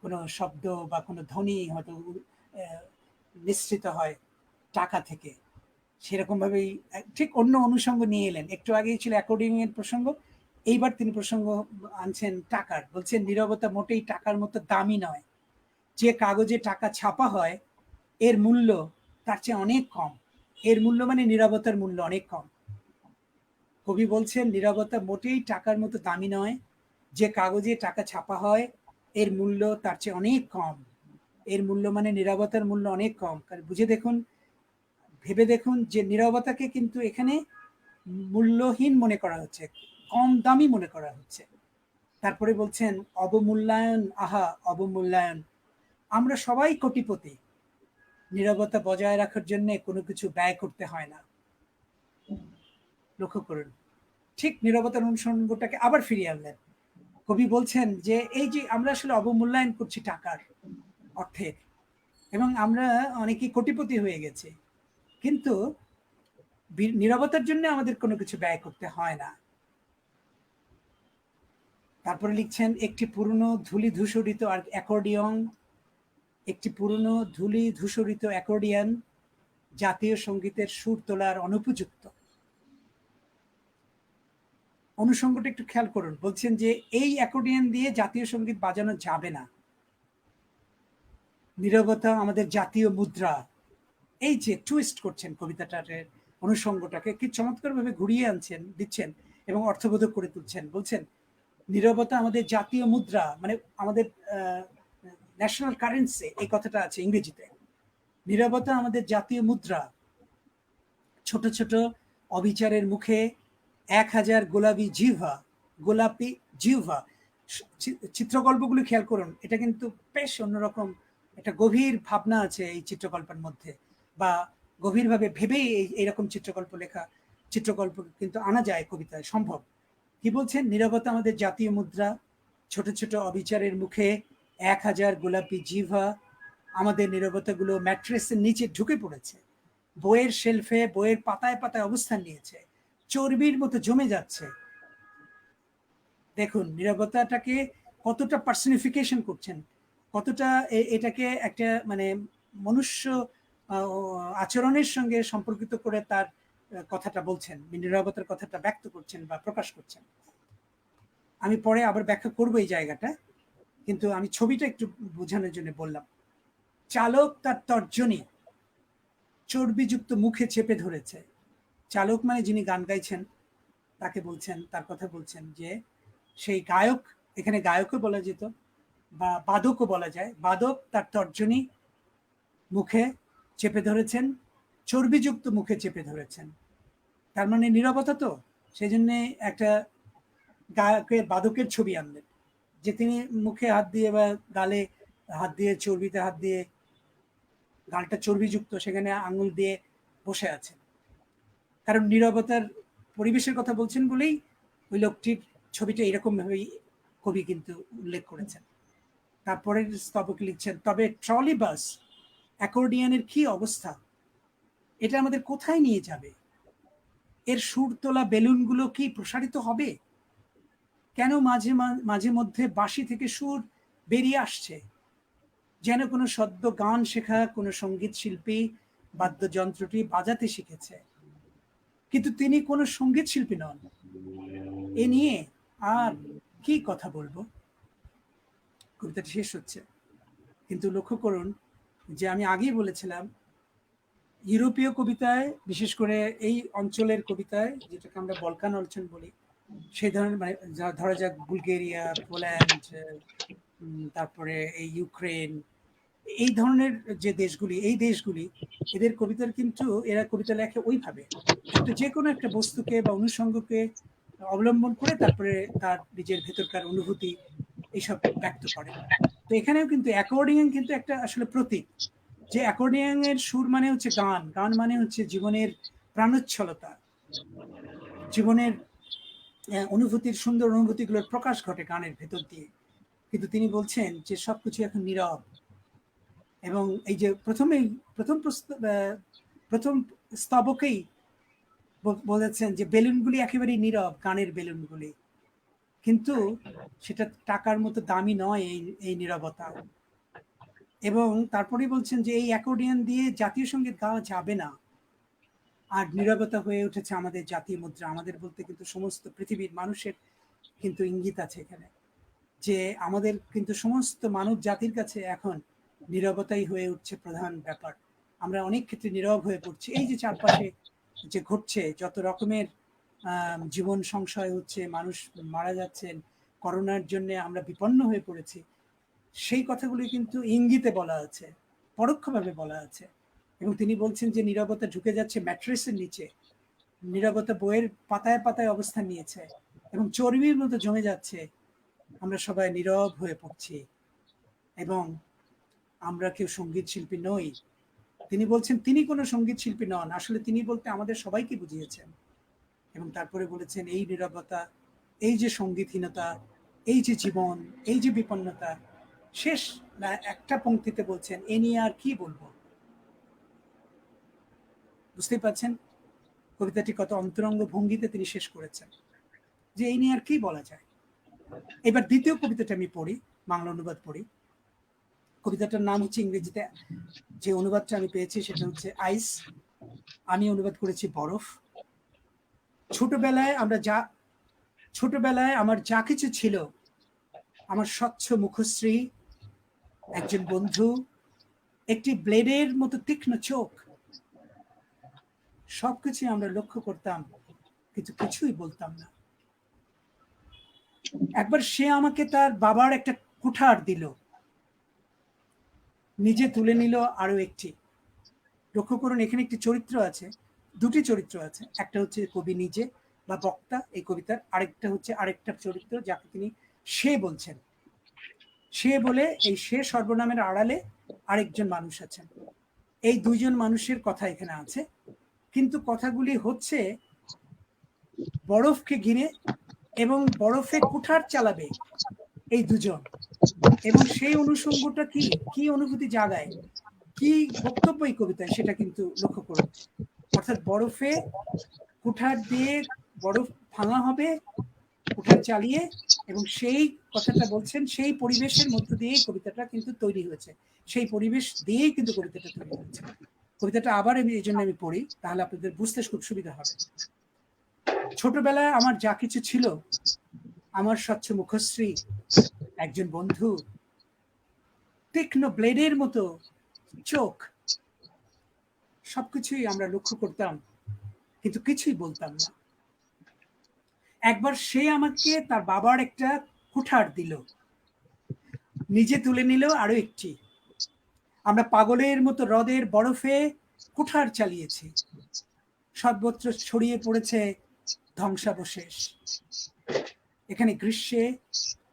কোনো শব্দ বা কোনো ধ্বনি হয়তো নিঃসৃত হয় টাকা থেকে। সেরকমভাবেই ঠিক অন্য অনুষঙ্গ নিয়ে এলেন। একটু আগেই ছিল অ্যাকর্ডিয়নের প্রসঙ্গ, এইবার তিনি প্রসঙ্গ আনছেন টাকার। বলছেন নীরবতা মোটেই টাকার মতো দামি নয়, যে কাগজে টাকা ছাপা হয় এর মূল্য তার চেয়ে অনেক কম। এর মূল্য মানে নীরবতার মূল্য অনেক কম। কবি বলছেন নীরবতা মোটেই টাকার মতো দামি নয়, যে কাগজে টাকা ছাপা হয় এর মূল্য তার চেয়ে অনেক কম। এর মূল্য মানে নীরবতার মূল্য অনেক কম। কারণ বুঝে দেখুন, ভেবে দেখুন যে নীরবতাকে কিন্তু এখানে মূল্যহীন মনে করা হচ্ছে, কম দামি মনে করা হচ্ছে। তারপরে বলছেন অবমূল্যায়ন, আহা অবমূল্যায়ন। আমরা সবাই কোটিপতি, নীরবতা বজায় রাখার জন্য কোনো কিছু ব্যয় করতে হয় না। লক্ষ্য করুন, ঠিক নীরবতার অনুষঙ্গটাকে আবার ফিরিয়ে আনলেন। কবি বলছেন যে এই যে আমরা আসলে অবমূল্যায়ন করছি টাকার, অর্থের, এবং আমরা অনেকেই কোটিপতি হয়ে গেছি, কিন্তু নীরবতার জন্য আমাদের কোনো কিছু ব্যয় করতে হয় না। তারপরে লিখছেন একটি পুরনো ধূলি ধূসরিত অ্যাকর্ডিয়ন, একটি পুরনো ধূলি ধূসরিত অ্যাকর্ডিয়ন জাতীয় সঙ্গীতের সুর তোলার অনুপযুক্ত। অনুষঙ্গটা একটু খেয়াল করুন। বলছেন যে এই অ্যাকর্ডিয়ন দিয়ে জাতীয় সঙ্গীত বাজানো যাবে না। নীরবতা আমাদের জাতীয় মুদ্রা। এই যে টুইস্ট করছেন কবিতাটার অনুষঙ্গটাকে কি চমৎকারভাবে ঘুরিয়ে আনছেন, দিচ্ছেন এবং অর্থবোধক করে তুলছেন। বলছেন নীরবতা আমাদের জাতীয় মুদ্রা, মানে আমাদের ন্যাশনাল কারেন্সি, এই কথাটা আছে ইংরেজিতে। নীরবতা আমাদের জাতীয় মুদ্রা। ছোট ছোট অবিচারের মুখে 1000 গোলাপি জিহ্বা। চিত্রকল্পগুলো খেয়াল করুন, এটা কিন্তু বেশ অন্যরকম একটা গভীর ভাবনা আছে এই চিত্রকল্পের মধ্যে, বা গভীরভাবে ভেবেই এইরকম চিত্রকল্প কিন্তু আনা যায় কবিতায়, সম্ভব। কি বলছেন? নীরবতা আমাদের জাতীয় মুদ্রা, ছোট ছোট অবিচারের মুখে 1000 গোলাপি জিহ্বা। আমাদের নীরবতাগুলো ম্যাট্রেসের নিচে ঢুকে পড়েছে, বইয়ের শেলফে বইয়ের পাতায় পাতায় অবস্থান নিয়েছে, চর্বির মতো জমে যাচ্ছে। দেখুন নীরবতাটাকে কতটা পার্সনিফিকেশন করছেন, কতটা এটাকে একটা মানে মনুষ্য আচরণের সঙ্গে সম্পর্কিত করে তার কথাটা বলছেন, নীরবতার কথাটা ব্যক্ত করছেন বা প্রকাশ করছেন। আমি পরে আবার ব্যাখ্যা করবো এই জায়গাটা, কিন্তু আমি ছবিটা একটু বোঝানোর জন্য বললাম। চালক তার তর্জনী চর্বিযুক্ত মুখে চেপে ধরেছে। চালক মানে যিনি গান গাইছেন তাকে বলছেন, তার কথা বলছেন, যে সেই গায়ক, এখানে গায়কও বলা যেত বা বাদকও বলা যায়। বাদক তার তর্জনী মুখে চেপে ধরেছেন, চর্বিযুক্ত মুখে চেপে ধরেছেন। তার মানে নীরবতা তো, সেই জন্যে একটা গায়কের বাদকের ছবি আনলেন, যে তিনি মুখে হাত দিয়ে বা গালে হাত দিয়ে, চর্বিতে হাত দিয়ে, গালটা চর্বিযুক্ত, সেখানে আঙুল দিয়ে বসে আছেন। কারণ নীরবতার পরিবেশের কথা বলছেন বলেই ওই লোকটির ছবিটা এরকম ভাবেই কবি কিন্তু উল্লেখ করেছেন। তারপরে স্তবক লিখছেন, তবে ট্রলি বাস অ্যাকর্ডিয়ানের কি অবস্থা, এটা আমাদের কোথায় নিয়ে যাবে? এর সুর তোলা বেলুনগুলো কি প্রসারিত হবে? কেন মাঝে মাঝে মধ্যে বাঁশি থেকে সুর বেরিয়ে আসছে, যেন কোনো সদ্য গান শেখা কোনো সঙ্গীত শিল্পী বাদ্যযন্ত্রটি বাজাতে শিখেছে, কিন্তু তিনি কোনো সঙ্গীত শিল্পী নন। এ নিয়ে আর কি কথা বলবো? কবিতাটি শেষ হচ্ছে, কিন্তু লক্ষ্য করুন যে আমি আগেই বলেছিলাম, ইউরোপীয় কবিতায়, বিশেষ করে এই অঞ্চলের কবিতায়, যেটাকে আমরা বলকান অঞ্চল বলি, সেই ধরনের, মানে ধরা যাক বুলগেরিয়া, পোল্যান্ড, তারপরে এই ইউক্রেন, এই ধরনের যে দেশগুলি, এই দেশগুলি, এদের কবিতার কিন্তু এরা কবিতা লেখে ওইভাবে, একটা যে কোনো একটা বস্তুকে বা অনুষঙ্গকে অবলম্বন করে তারপরে তার নিজের ভেতরকার অনুভূতি এইসব ব্যক্ত করে। তো এখানেও কিন্তু অ্যাকর্ডিং কিন্তু একটা আসলে প্রতীক, যে অ্যাকর্ডিং এর সুর মানে হচ্ছে গান, গান মানে হচ্ছে জীবনের প্রাণোচ্ছলতা, জীবনের অনুভূতির, সুন্দর অনুভূতিগুলোর প্রকাশ ঘটে গানের ভেতর দিয়ে। কিন্তু তিনি বলছেন যে সবকিছু এখন নীরব, এবং এই যে প্রথম স্তবকেই বলেছেন যে বেলুনগুলি একেবারেই নীরব, গানের বেলুনগুলি, কিন্তু সেটা টাকার মতো দামি নয় এই নীরবতা। এবং তারপরেই বলছেন যে এই অ্যাকর্ডিয়ন দিয়ে জাতীয় সঙ্গীত গাওয়া যাবে না, আর নীরবতা হয়ে উঠেছে আমাদের জাতীয় মুদ্রা। আমাদের বলতে কিন্তু সমস্ত পৃথিবীর মানুষের কিন্তু ইঙ্গিত আছে এখানে, যে আমাদের কিন্তু সমস্ত মানব জাতির কাছে এখন নীরবতাই হয়ে উঠছে প্রধান ব্যাপার। আমরা অনেক ক্ষেত্রে নীরব হয়ে পড়ছি। এই যে চারপাশে যে ঘটছে, যত রকমের জীবন সংশয় হচ্ছে, মানুষ মারা যাচ্ছেন, করোনার জন্য আমরা বিপন্ন হয়ে পড়েছি, সেই কথাগুলি কিন্তু ইঙ্গিতে বলা আছে, পরোক্ষভাবে বলা আছে। এবং তিনি বলছেন যে নীরবতা ঢুকে যাচ্ছে ম্যাট্রেসের নিচে, নীরবতা বইয়ের পাতায় পাতায় অবস্থান নিয়েছে এবং চর্বির মতো জমে যাচ্ছে। আমরা সবাই নীরব হয়ে পড়ছি এবং আমরা কেউ সঙ্গীত শিল্পী নই। তিনি বলছেন তিনি কোনো সঙ্গীত শিল্পী নন, আসলে তিনি বলতে আমাদের সবাইকে বুঝিয়েছেন। এবং তারপরে বলেছেন এই নীরবতা, এই যে সঙ্গীতহীনতা, এই যে জীবন, এই যে বিপন্নতা, শেষ একটা পংক্তিতে বলছেন এ নিয়ে আর কি বলবো। বুঝতেই পারছেন কবিতাটি কত অন্তরঙ্গ ভঙ্গিতে তিনি শেষ করেছেন, যে এই নিয়ে আর কি বলা যায়। এবার দ্বিতীয় কবিতাটা আমি পড়ি, বাংলা অনুবাদ পড়ি। কবিতাটার নাম হচ্ছে, ইংরেজিতে যে অনুবাদটা আমি পেয়েছি সেটা হচ্ছে আইস, আমি অনুবাদ করেছি বরফ। ছোটবেলায় আমার যা কিছু ছিল, আমার স্বচ্ছ মুখশ্রী, একজন বন্ধু, একটি ব্লেডের মতো তীক্ষ্ণ চোখ, সবকিছু আমরা লক্ষ্য করতাম কিন্তু কিছুই বলতাম না। একবার সে আমাকে তার বাবার একটা কুঠার দিল, নিজে তুলে নিল আরো একটি। লক্ষ্য করুন এখানে একটি চরিত্র আছে, দুটি চরিত্র আছে, একটা হচ্ছে কবি নিজে বা বক্তা এই কবিতার, আরেকটা হচ্ছে আরেকটা চরিত্র যাকে তিনি সে বলছেন। সে বলে এই সে সর্বনামের আড়ালে আরেকজন মানুষ আছেন। এই দুইজন মানুষের কথা এখানে আছে, কিন্তু কথাগুলি হচ্ছে বরফকে ঘিরে, এবং বরফে কুঠার চালাবে এই দুজন, এবং সেই অনুষঙ্গটা কি কি অনুভূতি জাগায়, কি বক্তব্য এই কবিতায়, সেটা কিন্তু লক্ষ্য করুন। অর্থাৎ বরফে কুঠার দিয়ে বরফ ভাঙা হবে, কুঠার চালিয়ে, এবং সেই কথাটা বলছেন সেই পরিবেশের মধ্য দিয়েই কবিতাটা কিন্তু তৈরি হয়েছে, সেই পরিবেশ দিয়েই কিন্তু কবিতাটা তৈরি হয়েছে। কবিতাটা আবার এই জন্য আমি পড়ি, তাহলে আপনাদের বুঝতে খুব সুবিধা হবে। ছোটবেলায় আমার যা কিছু ছিল, আমার স্বচ্ছ মুখশ্রী, একজন বন্ধু, তীক্ষ্ণ ব্লেডের মতো চোখ, সবকিছুই আমরা লক্ষ্য করতাম কিন্তু কিছুই বলতাম না। একবার সে আমাকে তার বাবার একটা কুঠার দিল, নিজে তুলে নিল আরো একটি। আমরা পাগলের মতো হ্রদের বরফে কুঠার চালিয়েছি, সর্বত্র ছড়িয়ে পড়েছে ধ্বংসাবশেষ। এখানে গ্রীষ্মে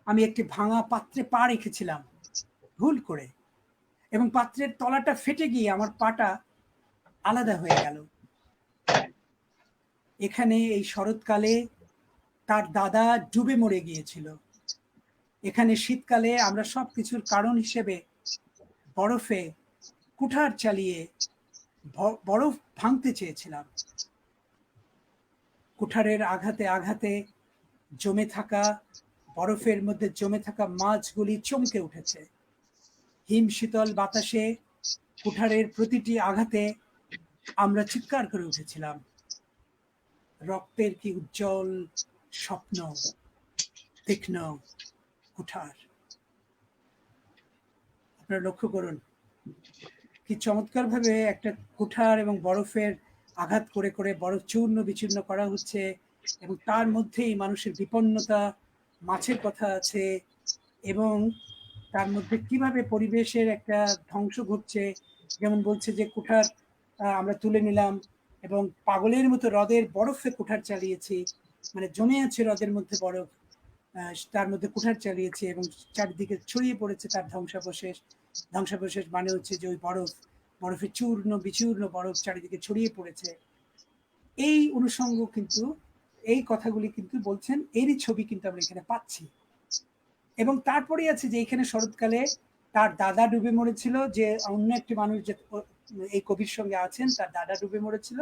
আমি একটি ভাঙা পাত্রে পা রেখেছিলাম ভুল করে, এবং পাত্রের তলাটা ফেটে গিয়ে আমার পাটা আলাদা হয়ে গেল। এখানে এই শরৎকালে তার দাদা ডুবে মরে গিয়েছিল। এখানে শীতকালে আমরা সবকিছুর কারণ হিসেবে বরফে কুঠার চালিয়ে বরফ ভাঙতে চেয়েছিলাম। কুঠারের আঘাতে আঘাতে জমে থাকা বরফের মধ্যে জমে থাকা মাছগুলি চমকে উঠেছে। হিম শীতল বাতাসে কুঠারের প্রতিটি আঘাতে আমরা চিৎকার করে উঠেছিলাম, রক্তের কি উজ্জ্বল স্বপ্ন, তীক্ষ্ণ কুঠার। আপনারা লক্ষ্য করুন কি চমৎকার ভাবে একটা কুঠার এবং বরফের আঘাত করে করে বরফ চূর্ণ বিচূর্ণ করা হচ্ছে, এবং তার মধ্যেই মানুষের বিপন্নতা, মাছের কথা আছে, এবং তার মধ্যে কিভাবে পরিবেশের একটা ধ্বংস ঘটছে। যেমন বলছে যে কুঠার আমরা তুলে নিলাম এবং পাগলের মতো হ্রদের বরফে কুঠার চালিয়েছি, মানে জমে আছে হ্রদের মধ্যে বরফ, তার মধ্যে কুঠার চালিয়েছে এবং চারিদিকে ছড়িয়ে পড়েছে তার ধ্বংসাবশেষ। ধ্বংসাবশেষ মানে হচ্ছে যে ওই বরফের চূর্ণ বিচূর্ণ বরফ চারিদিকে ছড়িয়ে পড়েছে। এই অনুষঙ্গ কিন্তু, এই কথাগুলি কিন্তু বলছেন, এরই ছবি কিন্তু আমরা এখানে পাচ্ছি। এবং তারপরে আছে যে এখানে শরৎকালে তার দাদা ডুবে মরেছিল, যে অন্য একটি মানুষ যে এই কবির সঙ্গে আছেন, তার দাদা ডুবে মরেছিল,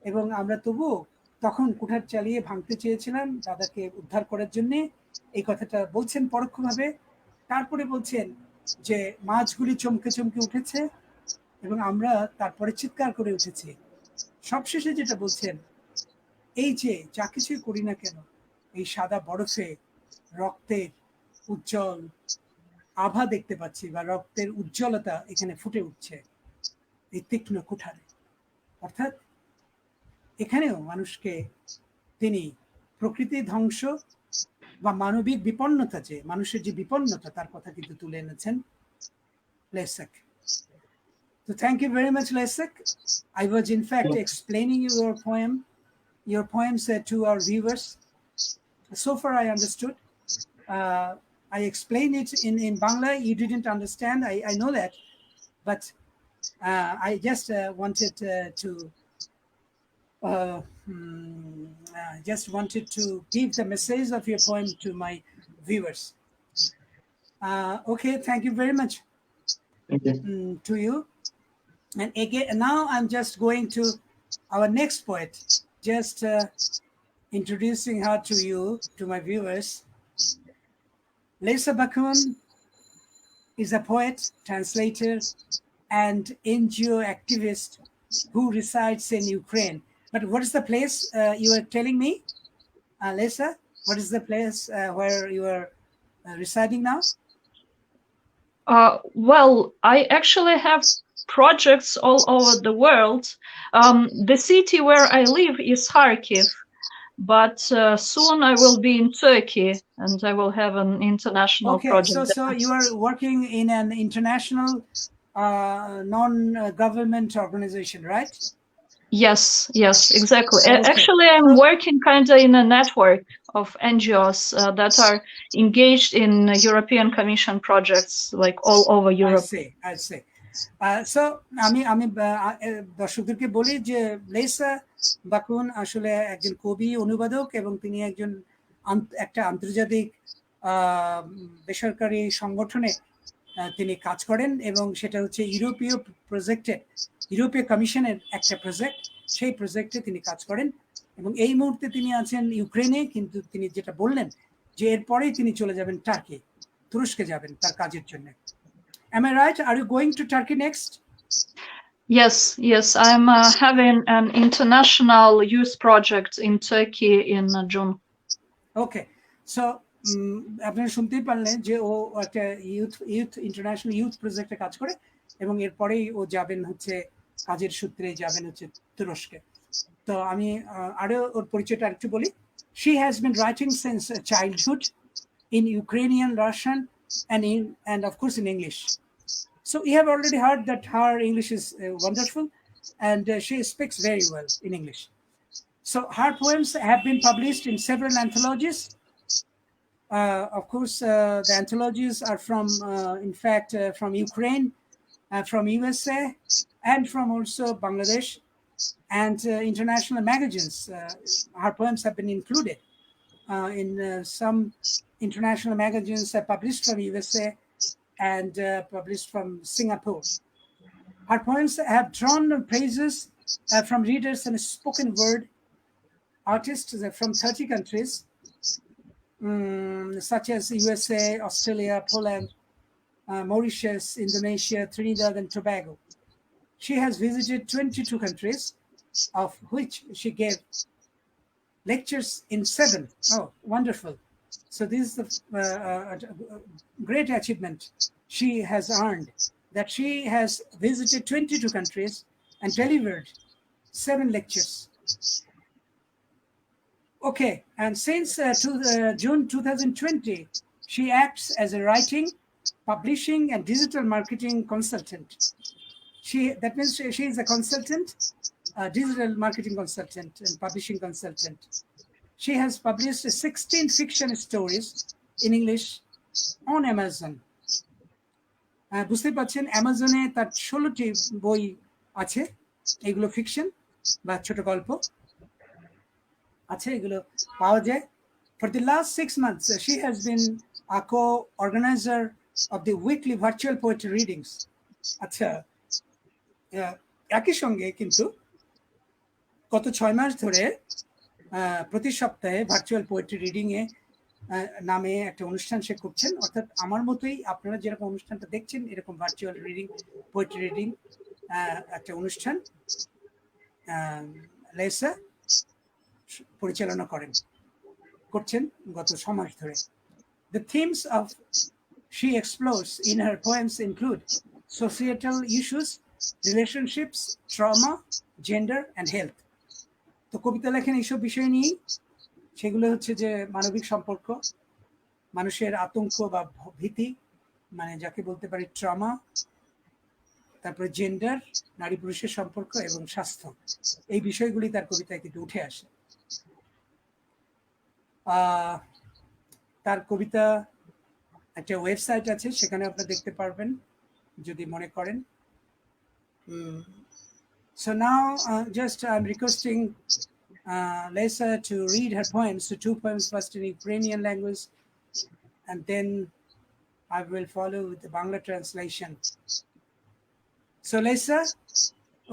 এবং আমরা তবুও তখন কুঠার চালিয়ে ভাঙতে চেয়েছিলাম দাদাকে উদ্ধার করার জন্য। এই কথাটা বলছেন পরোক্ষভাবে। তারপরে বলছেন যে মাছগুলি চমকে চমকে উঠেছে এবং আমরা তারপরে চিৎকার করে উঠেছি। সবশেষে যেটা বলছেন, এই যে যা কিছুই করি না কেন, এই সাদা বরফে রক্তের উজ্জ্বল আভা দেখতে পাচ্ছি, বা রক্তের উজ্জ্বলতা এখানে ফুটে উঠছে এই তীক্ষ্ণ কুঠারে। অর্থাৎ এখানেও মানুষকে তিনি প্রকৃতি ধ্বংস বা মানবিক বিপন্নতা, যে মানুষের যে বিপন্নতা তার কথা কিন্তু তুলে এনেছেন লেসক। So thank you very much, Lesyk. I was in fact explaining your poems to our viewers. So far I understood. I explained it in Bangla. You didn't understand. I know that, but I just wanted to give the message of your poem to my viewers. Okay, thank you very much. Thank you. To you. And again, now I'm just going to our next poet, just introducing her to you, to my viewers. Lesyk Panasiuk is a poet, translator, and NGO activist who resides in Ukraine. But what is the place you are telling me, Lesyk? What is the place where you are residing now? Well, I actually have projects all over the world. The city where I live is Kharkiv, but soon I will be in Turkey and I will have an international project. So you are working in an international non-government organization, right? Yes, exactly. Okay. Actually, I'm working kind of in a network of NGOs that are engaged in European Commission projects, like all over Europe. I see. So আমি দর্শকদেরকে বলি যে লেসা বাকুন আসলে একজন কবি, অনুবাদক, এবং তিনি একজন একটা আন্তর্জাতিক বেসরকারি সংগঠনে তিনি কাজ করেন, এবং সেটা হচ্ছে ইউরোপীয় কমিশনের একটা প্রজেক্ট। সেই প্রজেক্টে তিনি কাজ করেন এবং এই মুহূর্তে তিনি আছেন ইউক্রেনে। কিন্তু তিনি যেটা বললেন যে এরপরেই তিনি চলে যাবেন টার্কি, তুরস্কে যাবেন তার কাজের জন্য। Am I right? Are you going to Turkey next? Yes. I'm having an international youth project in Turkey in June. Okay. So আপনারা শুনতেই পারলেন যে ও একটা ইন্টারন্যাশনাল ইউথ প্রজেক্টে কাজ করে এবং এরপরেই ও যাবেন হচ্ছে কাজের সূত্রে যাবেন হচ্ছে তুরস্কে। তো আমি আরো ওর পরিচয়টা আরেকটু বলি। She has been writing since childhood in Ukrainian, Russian, and of course in English. So you have already heard that her English is wonderful, and she speaks very well in English. So her poems have been published in several anthologies. Of course, the anthologies are from, in fact, from Ukraine, from USA, and from also Bangladesh, and international magazines. Her poems have been included in some international magazines published from USA and published from Singapore. Her poems have drawn praises from readers and spoken word artists from 30 countries, such as USA, Australia, Poland, Mauritius, Indonesia, Trinidad, and Tobago. She has visited 22 countries, of which she gave lectures in 7. Oh, wonderful. So this is the great achievement she has earned, that she has visited 22 countries and delivered 7 lectures. Okay, and since June 2020, she acts as a writing, publishing, and digital marketing consultant. That means she is a consultant, digital marketing consultant and publishing consultant. She has published 16 fiction stories in English on Amazon. বুঝতে পারছেন অ্যামাজনে তার 16টি বই আছে, এগুলো fiction বা ছোট গল্প আছে, এগুলো পাওয়া যায়. For the last 6 months, she has been a co-organizer of the weekly virtual poetry readings. আচ্ছা, একই সঙ্গে কিন্তু গত 6 মাস ধরে প্রতি সপ্তাহে ভার্চুয়াল পোয়েট্রি রিডিং এ নামে একটা অনুষ্ঠান সে করছেন. অর্থাৎ আমার মতোই আপনারা যেরকম অনুষ্ঠানটা দেখছেন এরকম ভার্চুয়াল রিডিং, পোয়েট্রি রিডিং একটা অনুষ্ঠান লেসা পরিচালনা করছেন গত 6 মাস ধরে. The themes of she explores in her poems include societal issues, relationships, trauma, gender, and health. তো কবিতা লেখেন এইসব বিষয় নিয়েই. সেগুলো হচ্ছে যে মানবিক সম্পর্ক, মানুষের আতঙ্ক বা ভীতি, মানে যাকে বলতে পারি ট্রমা, তারপরে জেন্ডার, নারী পুরুষের সম্পর্ক, এবং স্বাস্থ্য. এই বিষয়গুলি তার কবিতায় কিন্তু উঠে আসে. তার কবিতা একটা ওয়েবসাইট আছে, সেখানে আপনারা দেখতে পারবেন যদি মনে করেন. So now just I'm requesting Lesa to read her poems, so 2 poems first in Ukrainian language, and then I will follow with the Bangla translation. So Lesa,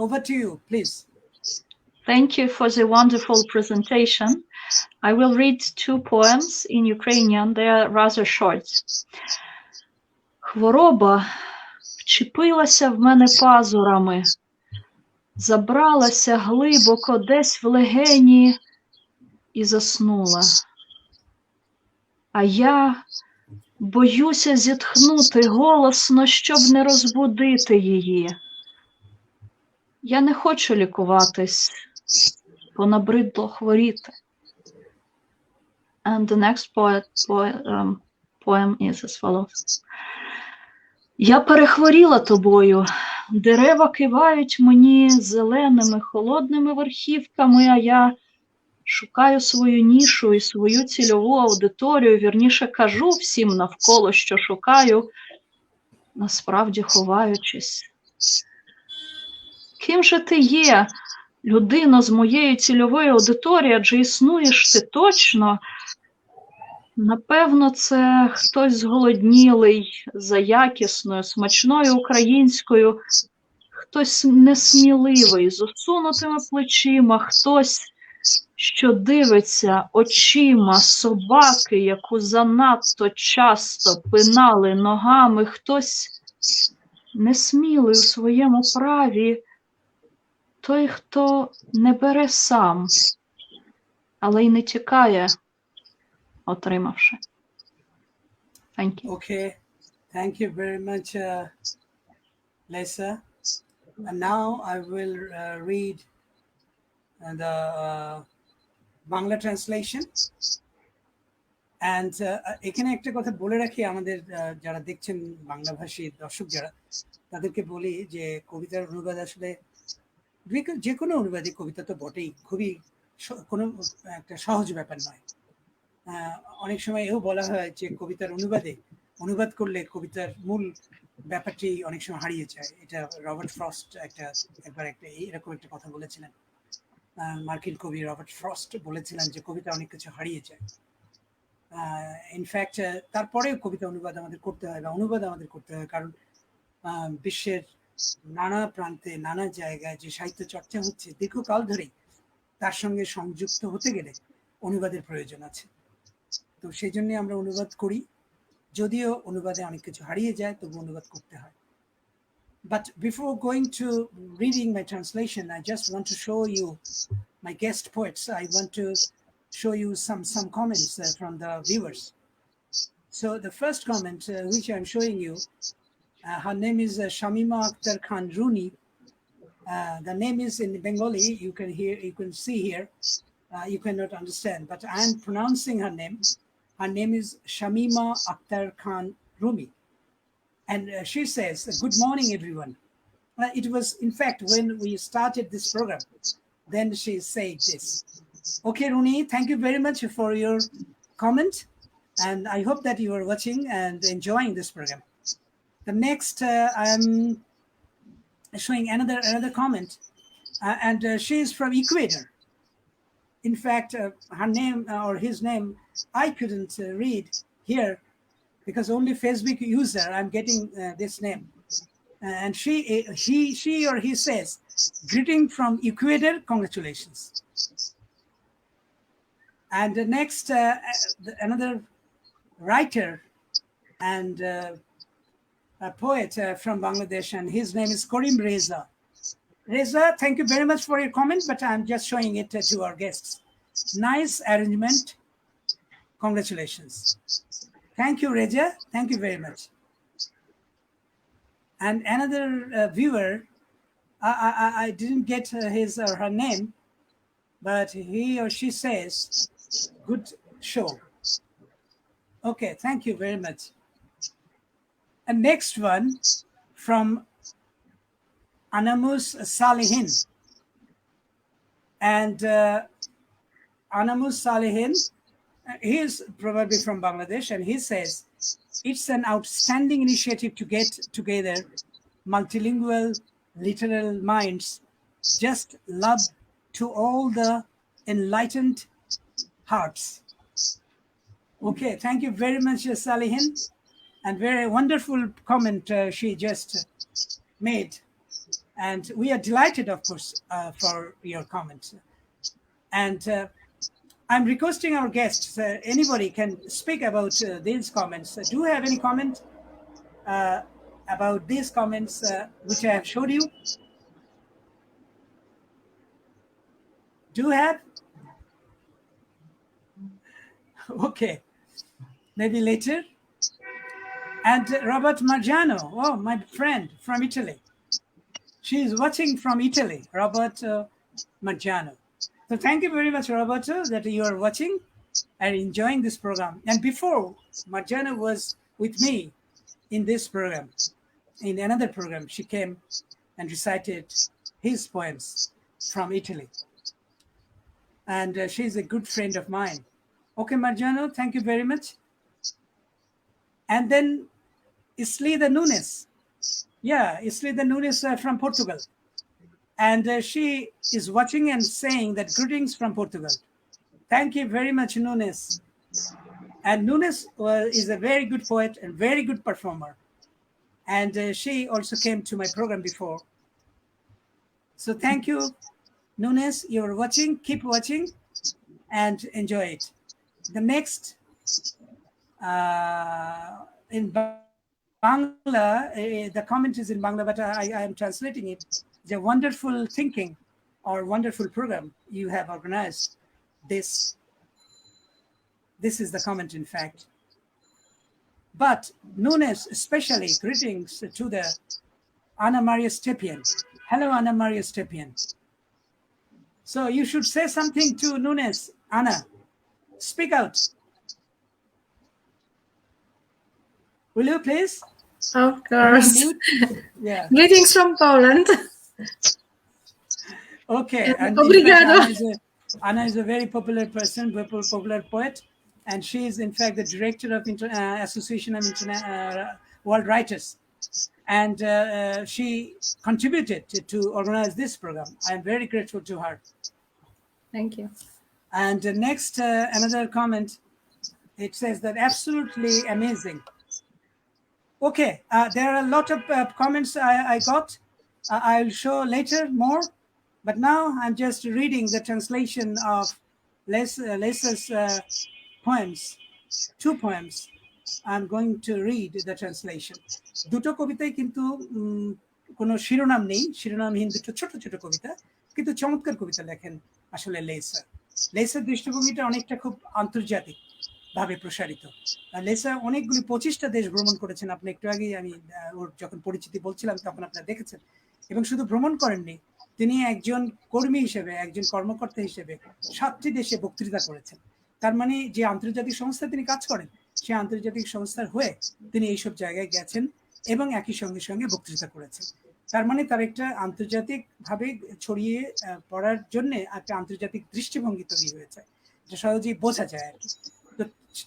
over to you, please. Thank you for the wonderful presentation. I will read 2 poems in Ukrainian. They are rather short. Хвороба вчепилася в мене пазурами, забралася глибоко десь в легені і заснула. А я боюся зітхнути голосно, щоб не розбудити її. Я не хочу лікуватись, бо набридло хворіти. And the next poem is as follows. Я перехворіла тобою, дерева кивають мені зеленими холодними верхівками, а я шукаю свою нішу і свою цільову аудиторію, вірніше кажу всім навколо, що шукаю, насправді ховаючись. Ким же ти є, людино з моєї цільової аудиторії, адже існуєш ти точно? Напевно, це хтось зголоднілий за якісною, смачною українською, хтось несміливий, з осунутими плечима, хтось, що дивиться очима собаки, яку занадто часто пинали ногами, хтось несмілий у своєму праві, той, хто не бере сам, але й не тікає, отримавши. Thank you. Okay, thank you very much, Lesa. And now I will read the Bangla translation. And এখানে একটা কথা বলে রাখি, আমাদের যারা দেখছেন বাংলা ভাষী দর্শক যারা, তাদেরকে বলি যে কবিতার অনুবাদ আসলে যে কোনো অনুবাদী কবিতা তো বটেই, খুবই কোনো একটা সহজ ব্যাপার নয়. অনেক সময় এও বলা হয় যে কবিতার অনুবাদ করলে কবিতার মূল ব্যাপারটি অনেক সময় হারিয়ে যায়. এটা রবার্ট ফ্রস্ট একবার এরকম একটা কথা বলেছিলেন. মার্কিন কবি রবার্ট ফ্রস্ট বলেছিলেন যে কবিতা অনেক কিছু হারিয়ে যায়. ইনফ্যাক্ট তারপরেও কবিতা অনুবাদ আমাদের করতে হয় বা অনুবাদ আমাদের করতে হয়, কারণ বিশ্বের নানা প্রান্তে নানা জায়গায় যে সাহিত্য চর্চা হচ্ছে দীর্ঘকাল ধরেই তার সঙ্গে সংযুক্ত হতে গেলে অনুবাদের প্রয়োজন আছে। তো সেই জন্য আমরা অনুবাদ করি, যদিও অনুবাদে অনেক কিছু হারিয়ে যায়, তবু অনুবাদ করতে হয়। But before going to reading my translation, I just want to show you my guest poets. I want to show you some comments from the viewers. So the first comment which I'm showing you, her name is Shamima Akhtar Khan Rooney. The name is in Bengali. You can see here. You cannot understand, but I am pronouncing her name. Her name is Shamima Akhtar Khan Rooney. And she says, good morning, everyone. It was, in fact, when we started this program, then she said this. Okay, Rooney, thank you very much for your comment. And I hope that you are watching and enjoying this program. The next, I'm showing another comment. And she is from Ecuador. In fact, her name or his name, I couldn't read here because only Facebook user, I'm getting this name. And she or he says, greeting from Ecuador, congratulations. And the next, another writer and a poet from Bangladesh, and his name is Karim Reza. Reza, thank you very much for your comment, but I'm just showing it to our guests. Nice arrangement. Congratulations. Thank you, Reza. Thank you very much. And another viewer, I didn't get his or her name, but he or she says, good show. Okay, thank you very much. And next one from Anamus Salihin. And Anamus Salihin, he is probably from Bangladesh, and he says, it's an outstanding initiative to get together multilingual literal minds. Just love to all the enlightened hearts. Okay, thank you very much, Salihin. And very wonderful comment she just made. And we are delighted, of course, for your comments. And I'm requesting our guests, anybody can speak about these comments. Do you have any comment about these comments which I have showed you? Do you have? Okay, maybe later. And Robert Margiano, oh, my friend from Italy. She is watching from Italy, Robert Margiano. So thank you very much, Roberto, that you are watching and enjoying this program. And before, Margiano was with me in this program. In another program, she came and recited his poems from Italy. And she's a good friend of mine. Okay, Margiano, thank you very much. And then Islida Nunes. Yeah, Islida Nunes from Portugal. And she is watching and saying that greetings from Portugal. Thank you very much, Nunes. And Nunes is a very good poet and very good performer. And she also came to my program before. So thank you, Nunes. You're watching. Keep watching and enjoy it. The next, in Bangla, the comment is in Bangla, but I am translating it. It's a wonderful thinking or wonderful program you have organized. This is the comment, in fact. But Nunes, especially greetings to the Anna Maria Stępień. Hello, Anna Maria Stępień. So you should say something to Nunes. Anna, speak out. Will you please? Of course. Yeah. Greetings from Poland. Okay. And Obrigado. Anna is a very popular person, popular poet, and she is in fact the director of Association of World Writers. And she contributed to organize this program. I am very grateful to her. Thank you. And next, another comment. It says that absolutely amazing. Okay, there are a lot of comments I got. I'll show later more, but now I'm just reading the translation of Lesyk's poems, 2 poems. I'm going to read the translation. দুটো কবিতায় কিন্তু কোনো শিরোনাম নেই, শিরোনামহীন দুটো ছোট ছোট কবিতা, কিন্তু চমৎকার কবিতা লেখেন আসলে লেসার দৃষ্টিভঙ্গিটা অনেকটা খুব আন্তর্জাতিক ভাবে প্রসারিত। লেসা অনেকগুলি 25টা দেশ ভ্রমণ করেছেন। আপনি একটু আগেই আমি ওর যখন পরিচিতি বলছিলাম তখন আপনারা দেখেছেন। এবং শুধু ভ্রমণ করেননি, তিনি একজন কর্মী হিসেবে, একজন কর্মকর্তা হিসেবে 7টি দেশে বক্তৃতা করেছেন। তার মানে যে আন্তর্জাতিক সংস্থায় তিনি কাজ করেন, সেই আন্তর্জাতিক সংস্থার হয়ে তিনি এইসব জায়গায় গেছেন এবং একই সঙ্গে সঙ্গে বক্তৃতা করেছেন। তার মানে তার একটা আন্তর্জাতিকভাবে ছড়িয়ে পড়ার জন্য একটা আন্তর্জাতিক দৃষ্টিভঙ্গি তৈরি হয়েছে, এটা সহজেই বোঝা যায় আর কি। তো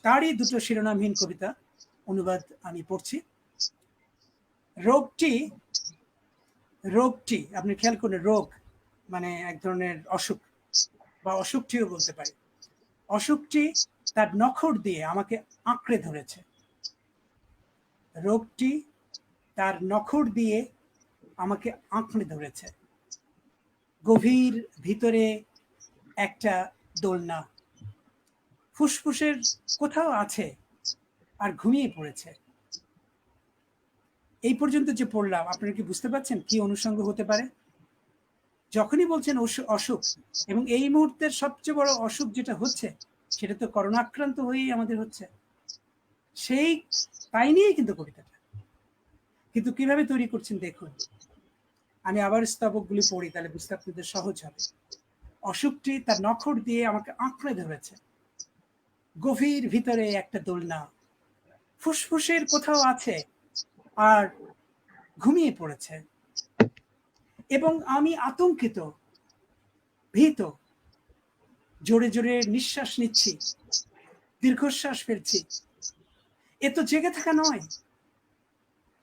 তারই দুটো শিরোনামহীন কবিতা অনুবাদ আমি পড়ছি। রোগটি আপনি খেয়াল করুন, রোগ মানে এক ধরনের অসুখ বা অসুখটিও বলতে পারি। অসুখটি তার নখর দিয়ে আমাকে আঁকড়ে ধরেছে। রোগটি তার নখর দিয়ে আমাকে আঁকড়ে ধরেছে। গভীর ভিতরে একটা দোলনা, ফুসফুসের কোথাও আছে আর ঘুমিয়ে পড়েছে। এই পর্যন্ত যে পড়লাম, আপনারা কি বুঝতে পারছেন কি অনুষঙ্গ হতে পারে? যখনই বলছেন অসুখ, এবং এই মুহূর্তের সবচেয়ে বড় অসুখ যেটা হচ্ছে সেটা তো করোনা আক্রান্ত হয়েই আমাদের হচ্ছে, সেই তাই নিয়েই কিন্তু কবিতাটা। কিন্তু কিভাবে তৈরি করছেন দেখুন, আমি আবার স্তবকগুলি পড়ি, তাহলে বুঝতে আপনাদের সহজ হবে। অসুখটি তার নখর দিয়ে আমাকে আঁকড়ে ধরেছে। গভীর ভিতরে একটা দোলনা, ফুসফুসের কোথাও আছে আর ঘুমিয়ে পড়েছে। এবং আমি আতঙ্কিত, ভীত, জোরে জোরে নিঃশ্বাস নিচ্ছি, দীর্ঘশ্বাস ফেলছি। এ তো জেগে থাকা নয়।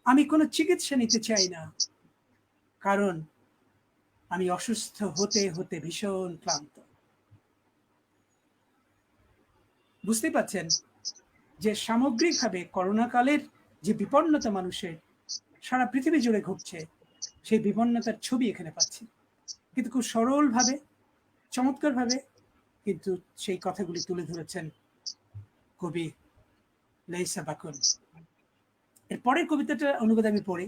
আমি কোনো চিকিৎসা নিতে চাই না, কারণ আমি অসুস্থ হতে হতে ভীষণ ক্লান্ত। বুঝতে পারছেন যে সামগ্রিকভাবে করোনাকালের যে বিপন্নতা মানুষের সারা পৃথিবী জুড়ে ঘটছে, সেই বিপন্নতার ছবি এখানে পাচ্ছি, কিন্তু খুব সরলভাবে, চমৎকারভাবে কিন্তু সেই কথাগুলি তুলে ধরেছেন কবি লেসা বাকুন। এর পরের কবিতাটা অনুবাদ আমি পড়ি।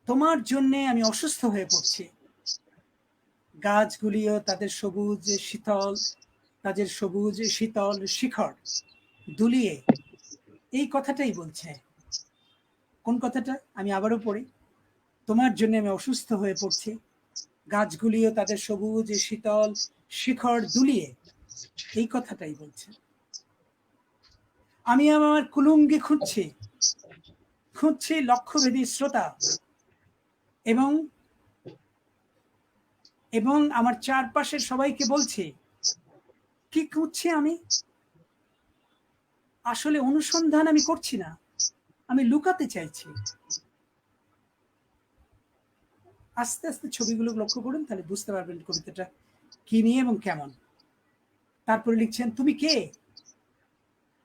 তোমার জন্যে আমি অসুস্থ হয়ে পড়ছি। গাছগুলিও তাদের সবুজ শীতল শিখর দুলিয়ে এই কথাটাই বলছে। কোন কথাটা? আমি আবারও পড়ি। তোমার জন্য আমি অসুস্থ হয়ে পড়ছি, গাছগুলিও তাদের সবুজ শীতল শিখর দুলিয়ে এই কথাটাই বলছে। আমি আমার কুলুঙ্গি খুঁজছি লক্ষ্যভেদী শ্রোতা, এবং আমার চারপাশের সবাইকে বলছি, কি খুঁজছি আমি? আসলে অনুসন্ধান আমি করছি না, আমি লুকাতে চাইছি। আস্তে আস্তে ছবিগুলো লক্ষ্য করুন, তাহলে বুঝতে পারবেন কবিতাটা কি নিয়ে এবং কেমন। তারপরে লিখছেন, তুমি কে?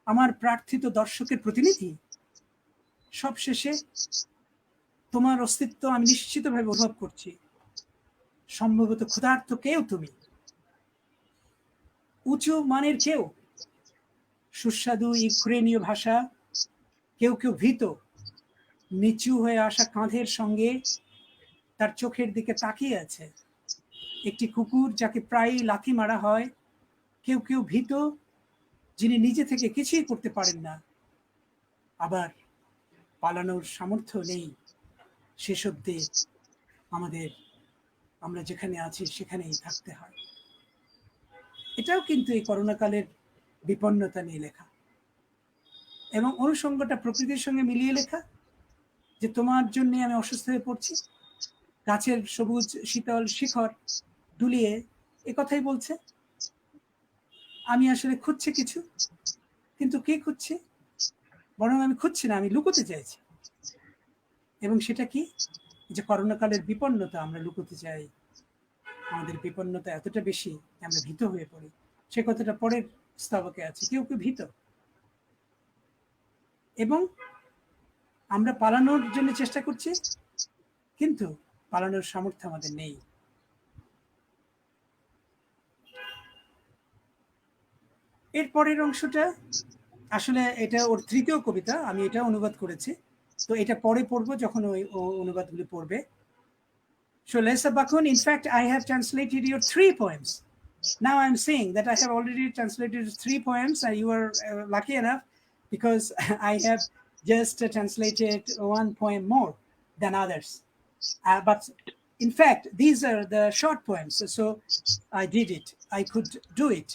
আমার প্রার্থিত দর্শকের প্রতিনিধি। সবশেষে তোমার অস্তিত্ব আমি নিশ্চিতভাবে অনুভব করছি। সম্ভবত ক্ষুধার্ত কেউ তুমি, উঁচু মানের কেউ, সুস্বাদু ইউক্রেনীয় ভাষা, কেউ কেউ ভীত, নিচু হয়ে আসা কাঁধের সঙ্গে তার চোখের দিকে তাকিয়ে আছে। একটি কুকুর যাকে প্রায়ই লাথি মারা হয়, কেউ কেউ ভীত, যিনি নিজে থেকে কিছুই করতে পারেন না, আবার পালানোর সামর্থ্য নেই। শেষ অবধি আমরা যেখানে আছি সেখানেই থাকতে হয়। এটাও কিন্তু এই করোনাকালের বিপন্নতা নিয়ে লেখা, এবং অনুষঙ্গটা প্রকৃতির সঙ্গে মিলিয়ে লেখা, যে তোমার জন্য আমি অসুস্থ হয়ে পড়ছি, গাছের সবুজ শীতল শিখর দুলিয়ে এ কথাই বলছে। আমি আসলে খুঁজছি কিছু, কিন্তু কে খুঁজছি? বরং আমি খুঁজছি না, আমি লুকোতে চাইছি। এবং সেটা কি? যে করোনাকালের বিপন্নতা আমরা লুকোতে চাই। আমাদের বিপন্নতা এতটা বেশি আমরা ভীত হয়ে পড়ি। সে কথাটা পরের স্তবকে আছে, কেউ কেউ ভীত। এবং আমরা পালানোর জন্য চেষ্টা করছি, কিন্তু পালানোর সামর্থ্য আমাদের নেই। এর পরের অংশটা আসলে এটা ওর তৃতীয় কবিতা, আমি এটা অনুবাদ করেছি, তো এটা পরে পড়বো যখন ওই অনুবাদগুলি পড়বে। So Lesyk Panasiuk, in fact, I have translated your 3 poems. Now I'm saying that I have already translated 3 poems, and you are lucky enough because I have just translated 1 poem more than others. But in fact, these are the short poems, so I did it. I could do it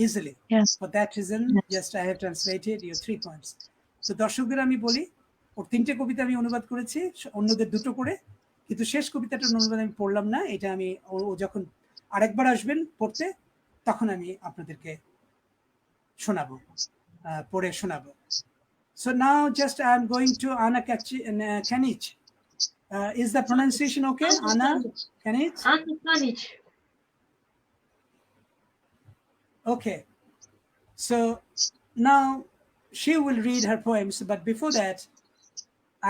easily. Yes. For that reason, just I have translated your 3 poems. So দর্শকদের আমি বলি, ওর 3টে কবিতা আমি অনুবাদ করেছি, অন্যদের 2টো করে, কিন্তু শেষ কবিতাটার অনুবাদ আমি পড়লাম না। এটা আমি ও যখন আরেকবার আসবেন পড়তে, তখন আমি আপনাদেরকে শোনাবো, পড়ে শোনাবো। So now just I'm going to Anna Canic. Is the pronunciation okay? Anna Canic? Canic. Okay. So now she will read her poems, but before that,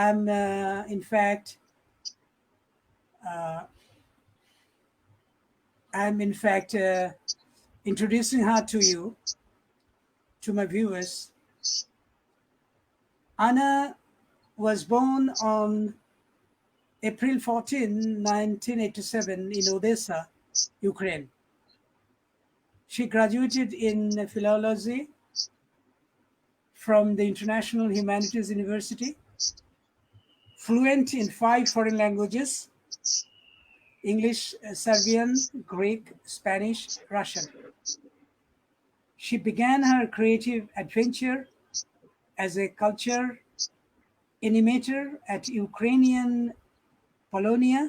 I'm in fact introducing her to you, to my viewers. Anna was born on April 14, 1987 in Odessa, Ukraine. She graduated in philology from the International Humanities University, fluent in 5 foreign languages: English, Serbian, Greek, Spanish, Russian. She began her creative adventure as a culture animator at Ukrainian Polonia,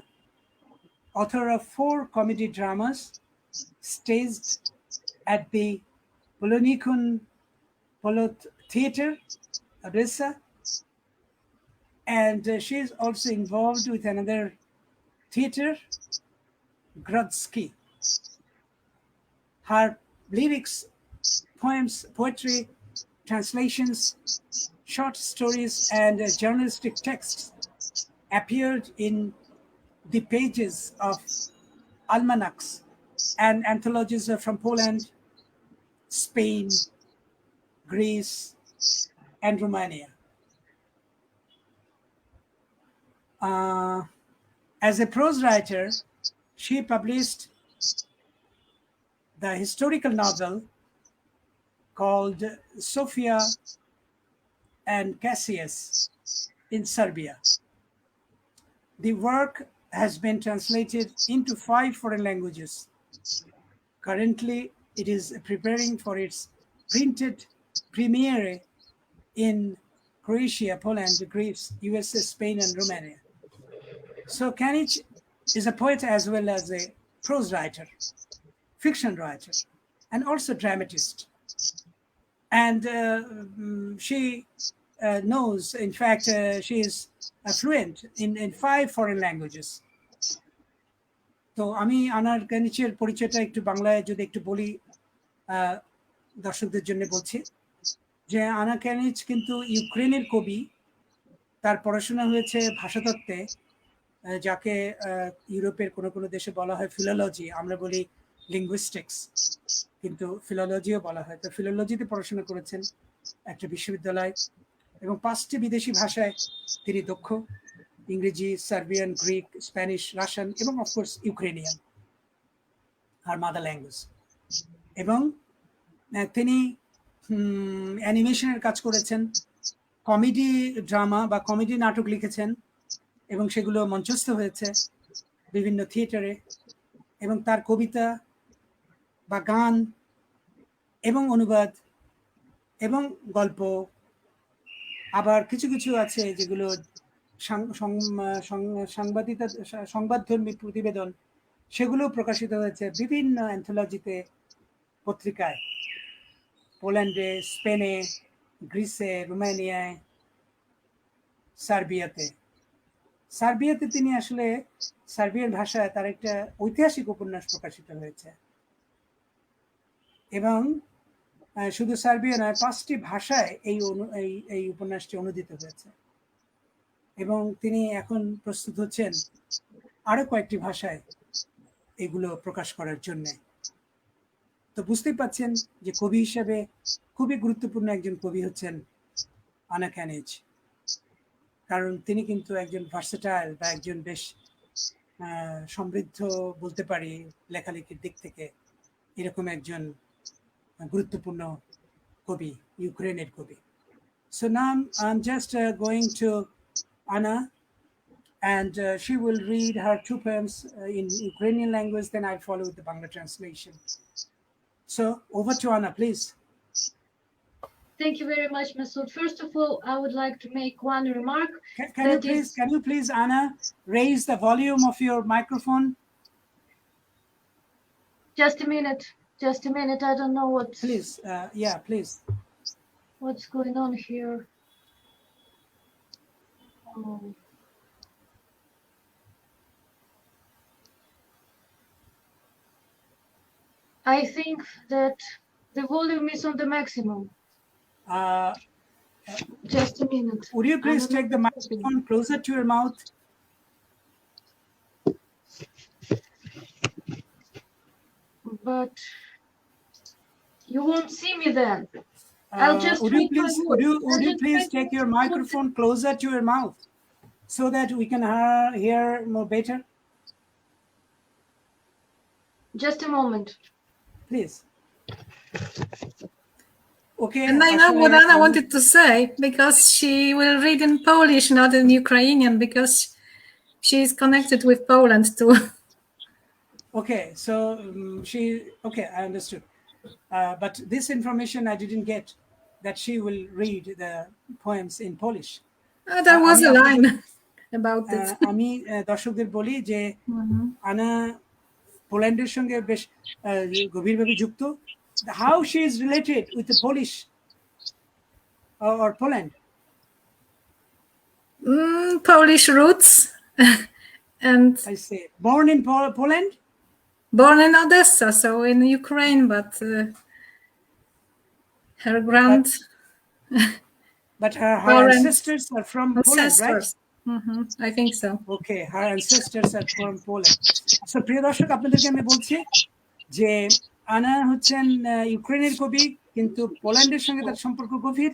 author of 4 comedy dramas staged at the Polonikon Polot Theatre, Odessa, and she is also involved with another theater, Grodzki. Her lyrics, poems, poetry, translations, short stories, and journalistic texts appeared in the pages of almanacs and anthologies from Poland, Spain, Greece, and Romania. As a prose writer, she published the historical novel called Sofia and Cassius in Serbia. The work has been translated into 5 foreign languages. Currently, it is preparing for its printed premiere in Croatia, Poland, Greece, USA, Spain, and Romania. So Canic is a poet as well as a prose writer, fiction writer, and also dramatist. And she knows, in fact, she is fluent in 5 foreign languages. তো আমি আনার ক্যানিচের পরিচয়টা একটু বাংলায় যদি একটু বলি, দর্শকদের জন্য বলছি যে আনা ক্যানিচ কিন্তু ইউক্রেনের কবি। তার পড়াশোনা হয়েছে ভাষাতত্ত্বে, যাকে ইউরোপের কোনো কোনো দেশে বলা হয় ফিলোলজি, আমরা বলি লিঙ্গুইস্টিক্স, কিন্তু ফিলোলজিও বলা হয়। তো ফিলোলজিতে পড়াশোনা করেছেন একটা বিশ্ববিদ্যালয়, এবং 5টি বিদেশি ভাষায় তিনি দক্ষ: ইংরেজি, সার্বিয়ান, গ্রিক, স্প্যানিশ, রাশিয়ান এবং অফকোর্স ইউক্রেনিয়ান, আর মাদার ল্যাঙ্গুয়েজ। এবং তিনি অ্যানিমেশনের কাজ করেছেন, কমেডি ড্রামা বা কমেডি নাটক লিখেছেন, এবং সেগুলো মঞ্চস্থ হয়েছে বিভিন্ন থিয়েটারে। এবং তার কবিতা বা গান এবং অনুবাদ এবং গল্প, আবার কিছু কিছু আছে যেগুলো সংবাদধর্মী প্রতিবেদন, সেগুলো প্রকাশিত হয়েছে বিভিন্ন অ্যান্থোলজিতে, পত্রিকায়, পোল্যান্ডে, স্পেনে, গ্রিসে, রোমানিয়ায়, সার্বিয়াতে। সার্বিয়াতে তিনি আসলে সার্বিয়ান ভাষায় তার একটা ঐতিহাসিক উপন্যাস প্রকাশিত হয়েছে, এবং শুধু সার্বিয়া নয়, 5টি ভাষায় এই উপন্যাসটি অনুদিত হয়েছে। এবং তিনি এখন প্রস্তুত হচ্ছেন আরো কয়েকটি ভাষায় এগুলো প্রকাশ করার জন্য। তো বুঝতেই পাচ্ছেন যে কবি হিসেবে খুবই গুরুত্বপূর্ণ একজন কবি হচ্ছেন আনা ক্যানিচ, কারণ তিনি কিন্তু একজন ভার্সেটাইল বা একজন বেশ সমৃদ্ধ বলতে পারি লেখালেখির দিক থেকে এরকম একজন গুরুত্বপূর্ণ কবি, ইউক্রেনের কবি। So now I'm just going to Anna, and she will read her two poems in Ukrainian language, then I'll follow with the Bangla translation. So over to Anna, please. Thank you very much, Masud. First of all, I would like to make one remark. Can you please, Anna, raise the volume of your microphone? Just a minute. I don't know what. Please, yeah, please. What's going on here? Oh. I think that the volume is on the maximum. Just a minute. Would you please take the microphone closer to your mouth? But you won't see me then. I'll just would you please take your microphone closer to your mouth so that we can hear more better? Just a moment. Please. Okay. And I know what Anna wanted to say, because she will read in Polish, not in Ukrainian, because she is connected with Poland too. Okay, so okay, I understood. But this information I didn't get, that she will read the poems in Polish. There was a line about it. আমি দর্শকদের বলি যে আনা পোল্যান্ডের সঙ্গে বেশ গভীরভাবে যুক্ত. How she is related with the Polish or Poland? Polish roots. And I say born in Poland? Born in Odessa, so in Ukraine, but her But her ancestors are from Poland, right? I think so. Okay, her ancestors are from Poland. So প্রিয় দর্শক, আপনাদেরকে আমি বলছি যে আনা হচ্ছেন ইউক্রেনের কবি, কিন্তু পোল্যান্ডের সঙ্গে তার সম্পর্ক গভীর,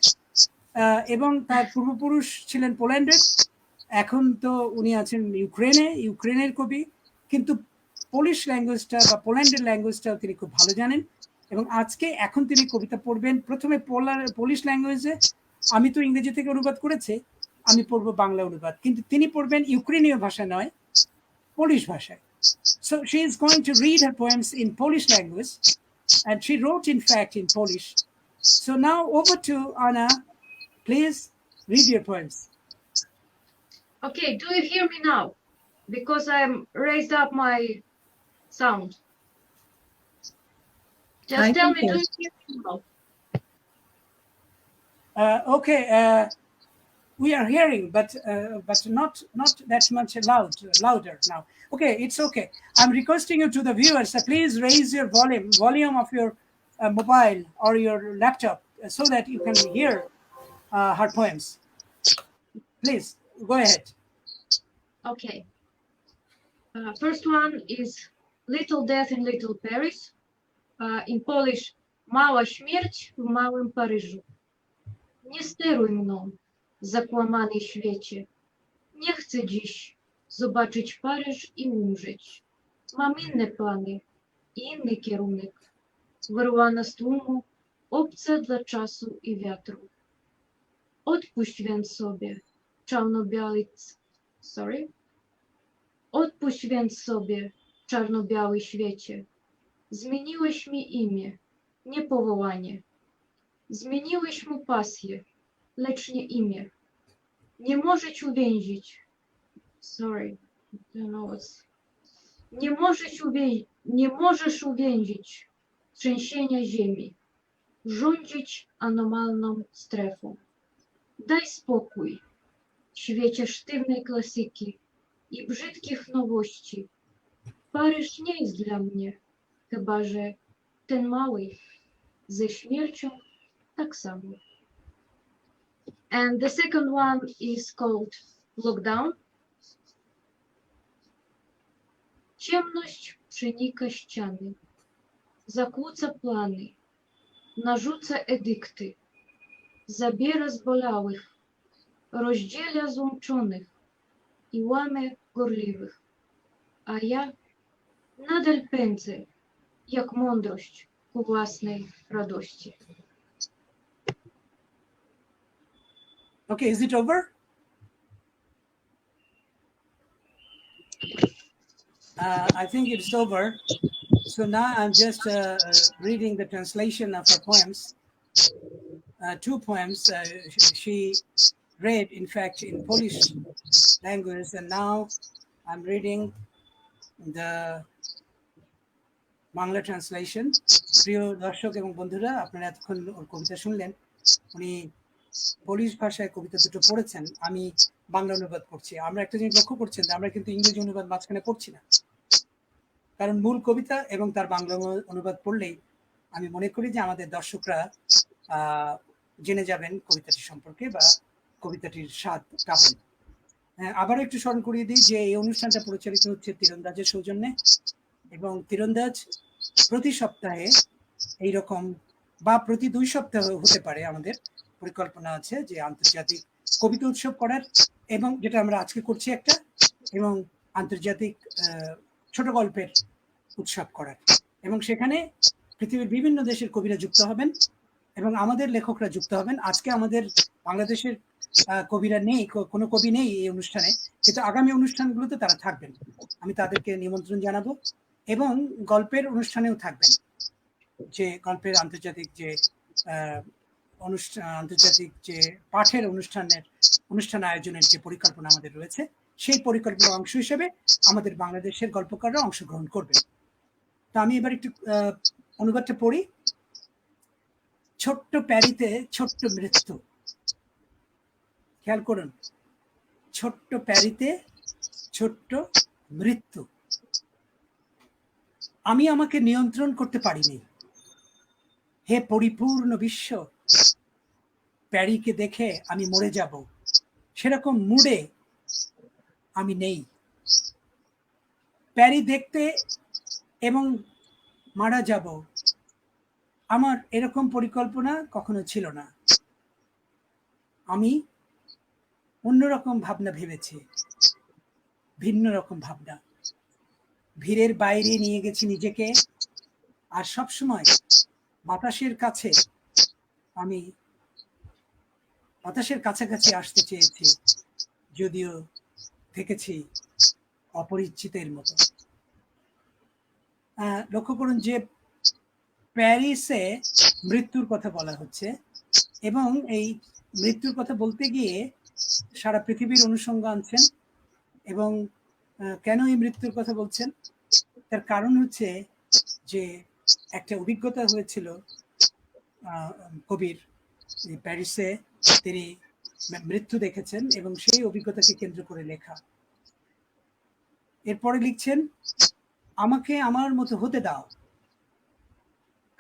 এবং তার পূর্বপুরুষ ছিলেন পোল্যান্ডের। এখন তো উনি আছেন ইউক্রেনের কবি, কিন্তু পোলিশ ল্যাঙ্গুয়েজটা বা পোল্যান্ডের ল্যাঙ্গুয়েজটাও তিনি খুব ভালো জানেন। এবং এখন তিনি কবিতা পড়বেন প্রথমে পোলিশ ল্যাঙ্গুয়েজে, আমি তো ইংরেজি থেকে অনুবাদ করেছি, আমি পড়বো বাংলা অনুবাদ, কিন্তু তিনি পড়বেন ইউক্রেনীয় ভাষা নয়, পোলিশ ভাষায়। So she is going to read her poems in Polish language, and she wrote in fact in Polish. So now over to Anna, please read your poems. Okay, do you hear me now? Because I'm raised up my sound. Just tell me, do you hear me now? Okay, we are hearing, but not that much louder now. Okay, it's okay. I'm requesting you to the viewers, please raise your volume of your mobile or your laptop so that you can hear her poems. Please go ahead. Okay. First one is Little Death in Little Paris. In Polish, Mała śmierć w małym Paryżu. Nie steruj mną, zakłamany świecie. Nie chcę dziś zobaczyć Paryż i umrzeć. Mam inne plany i inny kierunek. Wyrwana z tłumu, obca dla czasu i wiatru. Odpuść więc sobie, Odpuść więc sobie, czarno-biały świecie. Zmieniłeś mi imię, nie powołanie. Zmieniłeś mu pasję, lecz nie imię. Nie możesz uwięzić. Nie możesz uwięzić trzęsienia ziemi, rządzić anomalną strefą. Daj spokój, świecie sztywnej klasyki i brzydkich nowości. Paryż nie jest dla mnie, chyba że ten mały ze śmiercią tak samo. And the second one is called Lockdown. Ciemność przenika ściany, zakłóca plany, narzuca edykty, zabiera zbolałych, rozdziela złączonych i łamie gorliwych. A ja nadal pędzę, jak mądrość ku własnej radości. Okay, is it over? I think it's over. So now I'm just reading the translation of her poems. Two poems she read, in fact, in Polish language, and now I'm reading the Bangla translation. প্রিয় দর্শক এবং বন্ধুরা, আপনারা এতক্ষণ ওর কবিতা শুনলেন। উনি Polish ভাষায় কবিতা দুটো পড়েছেন, আমি বাংলা অনুবাদ করছি। আমরা একটা জিনিস লক্ষ্য করছেন যে আমরা কিন্তু ইংরেজি অনুবাদ মাঝখানে পড়ছি না, কারণ মূল কবিতা এবং তার বাংলা অনুবাদ পড়লেই আমি মনে করি যে আমাদের দর্শকরা জেনে যাবেন কবিতাটি সম্পর্কে বা কবিতাটির স্বাদ পাবেন। আবারও একটু স্মরণ করিয়ে দিই যে এই অনুষ্ঠানটা পরিচালিত হচ্ছে তীরন্দাজের সৌজন্যে, এবং তীরন্দাজ প্রতি সপ্তাহে এইরকম বা প্রতি 2 সপ্তাহ হতে পারে আমাদের পরিকল্পনা আছে যে আন্তর্জাতিক কবিতা উৎসব করার, এবং যেটা আমরা আজকে করছি একটা, এবং আন্তর্জাতিক ছোট গল্পের উৎসব করার, এবং সেখানে পৃথিবীর বিভিন্ন দেশের কবিরা যুক্ত হবেন এবং আমাদের লেখকরা যুক্ত হবেন। আজকে আমাদের বাংলাদেশের কবিরা নেই, কোনো কবি নেই এই অনুষ্ঠানে, কিন্তু আগামী অনুষ্ঠানগুলোতে তারা থাকবেন, আমি তাদেরকে নিমন্ত্রণ জানাবো। এবং গল্পের অনুষ্ঠানেও থাকবেন, যে গল্পের আন্তর্জাতিক যে আন্তর্জাতিক যে পাঠের অনুষ্ঠান আয়োজনের যে পরিকল্পনা আমাদের রয়েছে, সেই পরিকল্পনার অংশ হিসেবে আমাদের বাংলাদেশের গল্পকাররা অংশগ্রহণ করবেন। তো আমি এবার একটু অনুবাদটা পড়ি। ছোট্ট প্যারিতে ছোট্ট মৃত্যু। খেয়াল করুন, ছোট্ট প্যারিতে ছোট্ট মৃত্যু। আমি আমাকে নিয়ন্ত্রণ করতে পারিনি। হে পরিপূর্ণ বিশ্ব, প্যারিকে দেখে আমি মরে যাব, সেরকম মুডে আমি নেই। প্যারি দেখতে এবং মারা যাব, আমার এরকম পরিকল্পনা কখনো ছিল না। আমি অন্যরকম ভাবনা ভেবেছি, ভিন্ন রকম ভাবনা। ভিড়ের বাইরে নিয়ে গেছি নিজেকে, আর সবসময় বাতাসের কাছাকাছি আসতে চেয়েছি, যদিও থেকেছি অপরিচিতের মতো। লক্ষ্য করুন যে প্যারিসে মৃত্যুর কথা বলা হচ্ছে, এবং এই মৃত্যুর কথা বলতে গিয়ে সারা পৃথিবীর অনুষঙ্গ আনছেন। এবং কেন এই মৃত্যুর কথা বলছেন, তার কারণ হচ্ছে যে একটা অভিজ্ঞতা হয়েছিল কবির, প্যারিসে তিনি মৃত্যু দেখেছেন এবং সেই অভিজ্ঞতাকে কেন্দ্র করে লেখা। এরপরে লিখছেন, আমাকে আমার মতো হতে দাও,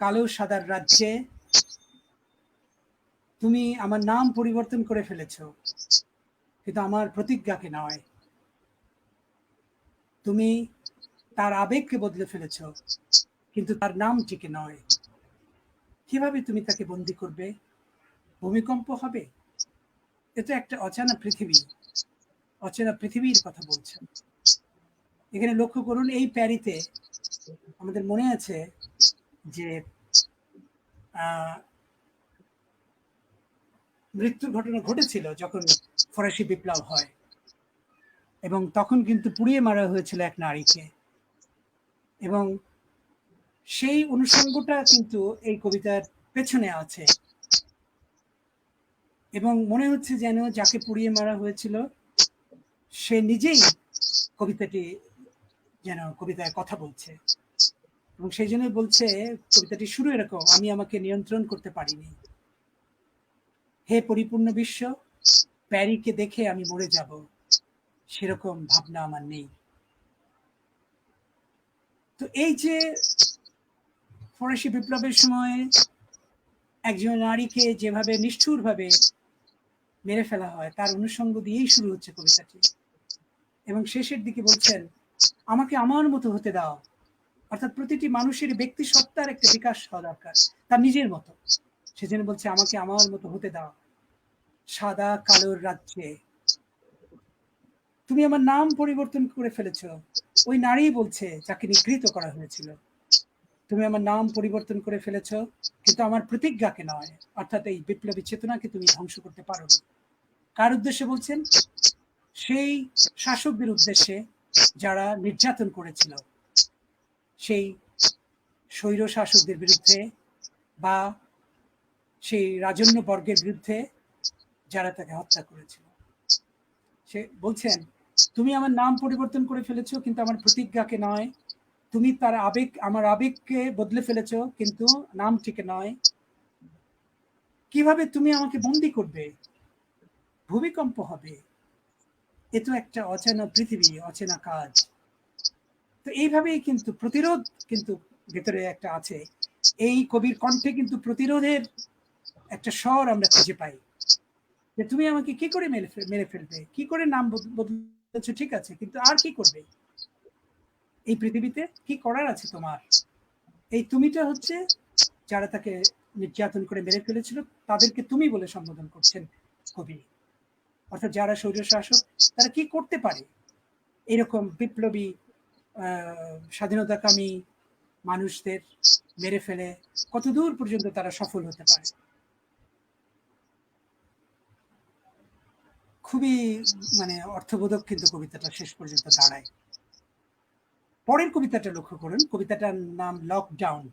কালো সাদার রাজ্যে তুমি আমার নাম পরিবর্তন করে ফেলেছ, কিন্তু আমার প্রতিজ্ঞাকে নয়। তুমি তার আবেগকে বদলে ফেলেছ, কিন্তু তার নামটিকে নয়। কিভাবে তুমি তাকে বন্দি করবে? ভূমিকম্প হবে? এটা একটা অচেনা পৃথিবীর কথা বলছেন। এখানে লক্ষ্য করুন, এই প্যারিতে আমাদের মনে আছে যে মৃত্যুর ঘটনা ঘটেছিল যখন ফরাসি বিপ্লব হয়, এবং তখন কিন্তু পুড়িয়ে মারা হয়েছিল এক নারীকে, এবং সেই অনুষঙ্গটা কিন্তু এই কবিতার পেছনে আছে। এবং মনে হচ্ছে যেন যাকে পুড়িয়ে মারা হয়েছিল সে নিজেই কবিতায় কথা বলছে, এবং সেই জন্য বলছে, কবিতাটি শুরু এরকম, আমি আমাকে নিয়ন্ত্রণ করতে পারিনি। হে পরিপূর্ণ বিশ্ব, প্যারিকে দেখে আমি মরে যাব, সেরকম ভাবনা আমার নেই। তো এই যে ফরাসি বিপ্লবের সময় একজন নারীকে যেভাবে নিষ্ঠুরভাবে মেরে ফেলা হয়, তার অনুষঙ্গ দিয়েই শুরু হচ্ছে কবিতাটি। এবং শেষের দিকে বলছেন, আমাকে আমার মতো হতে দাও, অর্থাৎ প্রতিটি মানুষের ব্যক্তি সত্তার একটা বিকাশ হওয়া দরকার, তার নিজের মতো। সেজন্য বলছে আমাকে আমার মতো হতে দাও সাদা কালোর রাজ্যে। তুমি আমার নাম পরিবর্তন করে ফেলেছ, ওই নারী বলছে যাকে নিগৃহীত করা হয়েছিল। তুমি আমার নাম পরিবর্তন করে ফেলেছ, কিন্তু আমার প্রতিজ্ঞাকে নয়, অর্থাৎ এই বিপ্লবী চেতনাকে তুমি ধ্বংস করতে পারোনি। কার উদ্দেশ্যে বলছেন? সেই শাসকদের উদ্দেশ্যে যারা নির্যাতন করেছিল, সেই স্বৈর শাসকদের বিরুদ্ধে বা সেই রাজন্য বর্গের বিরুদ্ধে যারা তাকে হত্যা করেছিল। সে বলছেন, তুমি আমার নাম পরিবর্তন করে ফেলেছো, কিন্তু আমার প্রতিজ্ঞাকে নয়। তুমি তার আবেগ, আমার আবেগকে বদলে ফেলেছো, কিন্তু নামটিকে নয়। কিভাবে তুমি আমাকে বন্দি করবে? ভূমিকম্প হবে, এ তো একটা অচেনা পৃথিবী, অচেনা কাজ। তো এইভাবেই কিন্তু প্রতিরোধ কিন্তু ভেতরে একটা আছে। এই কবির কণ্ঠে কিন্তু প্রতিরোধের একটা স্বর আমরা খুঁজে পাই, যে তুমি আমাকে কি করে মেরে ফেলবে, কি করে নাম বদলেছো, ঠিক আছে, কিন্তু আর কি করবে? এই পৃথিবীতে কি করার আছে তোমার? এই তুমিটা হচ্ছে যারা তাকে নির্যাতন করে মেরে ফেলেছিল তাদেরকে তুমি বলে সম্বোধন করছেন কবি। অর্থাৎ যারা স্বৈরশাসক তারা কি করতে পারে, এরকম বিপ্লবী স্বাধীনতাকামী মানুষদের মেরে ফেলে কতদূর পর্যন্ত তারা সফল হতে পারে। খুবই মানে অর্থবোধক কিন্তু কবিতাটা শেষ পর্যন্ত দাঁড়ায়। পরের কবিতাটা লক্ষ্য করুন, কবিতাটার নাম লকডাউন।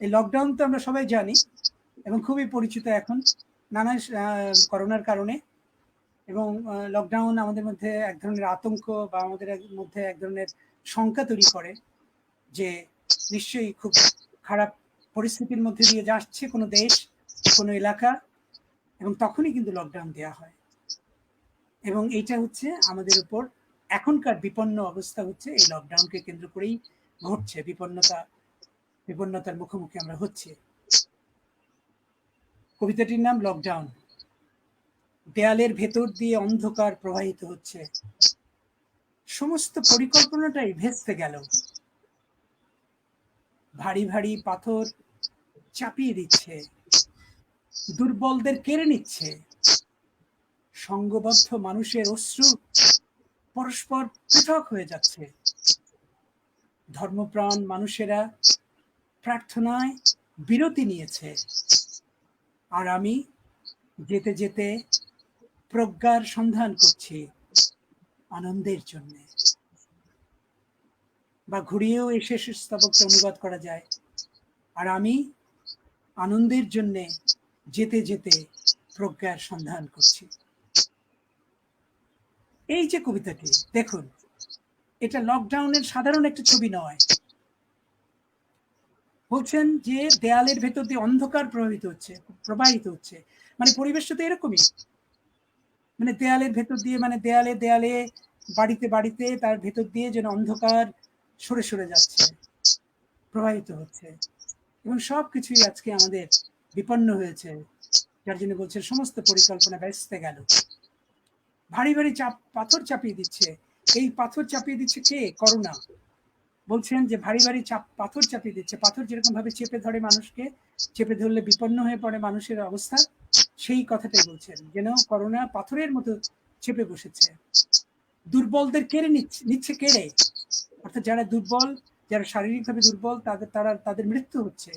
এই লকডাউন তো আমরা সবাই জানি এবং খুবই পরিচিত এখন নানা করোনার কারণে। এবং লকডাউন আমাদের মধ্যে এক ধরনের আতঙ্ক বা আমাদের মধ্যে এক ধরনের শঙ্কা তৈরি করে যে নিশ্চয়ই খুব খারাপ পরিস্থিতির মধ্যে দিয়ে যাচ্ছে কোনো দেশ, কোনো এলাকা, এবং তখনই কিন্তু লকডাউন দেওয়া হয়। এবং এইটা হচ্ছে আমাদের উপর এখনকার বিপন্ন অবস্থা হচ্ছে এই লকডাউনকে কেন্দ্র করেই ঘটছে। বিপন্নতার মুখোমুখি আমরা হচ্ছে। কবিতাটির নাম লকডাউন। দেয়ালের ভেতর দিয়ে অন্ধকার প্রবাহিত হচ্ছে, সমস্ত পরিকল্পনাটাই ভেস্তে গেল। ভারী ভারী পাথর চাপিয়ে দিচ্ছে, দুর্বলদের কেড়ে নিচ্ছে। সংঘবদ্ধ মানুষের অশ্রু পরস্পর পৃথক হয়ে যাচ্ছে। ধর্মপ্রাণ মানুষেরা প্রার্থনায় বিরতি নিয়েছে, আর আমি যেতে যেতে প্রজ্ঞার সন্ধান করছি আনন্দের জন্য। বা ঘুরিয়েও এই শেষ স্তবককে অনুবাদ করা যায়, আর আমি আনন্দের জন্য যেতে যেতে প্রজ্ঞার সন্ধান করছি। এই যে কবিতাটি দেখুন, এটা লকডাউনের সাধারণ একটা ছবি নয়। বলছেন যে দেয়ালের ভেতর দিয়ে অন্ধকার প্রবাহিত হচ্ছে, মানে পরিবেশটা তো এরকমই, মানে দেয়ালের ভেতর দিয়ে, মানে দেয়ালে দেয়ালে, বাড়িতে বাড়িতে তার ভেতর দিয়ে যেন অন্ধকার সরে সরে যাচ্ছে, প্রবাহিত হচ্ছে। এবং সবকিছুই আজকে আমাদের বিপন্ন হয়েছে, যার জন্য বলছে সমস্ত পরিকল্পনা ভেস্তে গেল। ভারী ভারী পাথর চাপিয়ে দিচ্ছে। এই পাথর চাপিয়ে দিচ্ছে কে? করোনা। বলছেন যে ভারী ভারী পাথর চাপিয়ে দিচ্ছে। পাথর যেরকম ভাবে চেপে ধরে মানুষকে, চেপে ধরলে বিপন্ন হয়ে পড়ে মানুষের অবস্থা, সেই কথাটাই বলছেন, যেন করোনা পাথরের মতো চেপে বসেছে। দুর্বলদের কেড়ে নিচ্ছে কেড়ে, অর্থাৎ যারা দুর্বল, যারা শারীরিকভাবে দুর্বল, তাদের মৃত্যু হচ্ছে।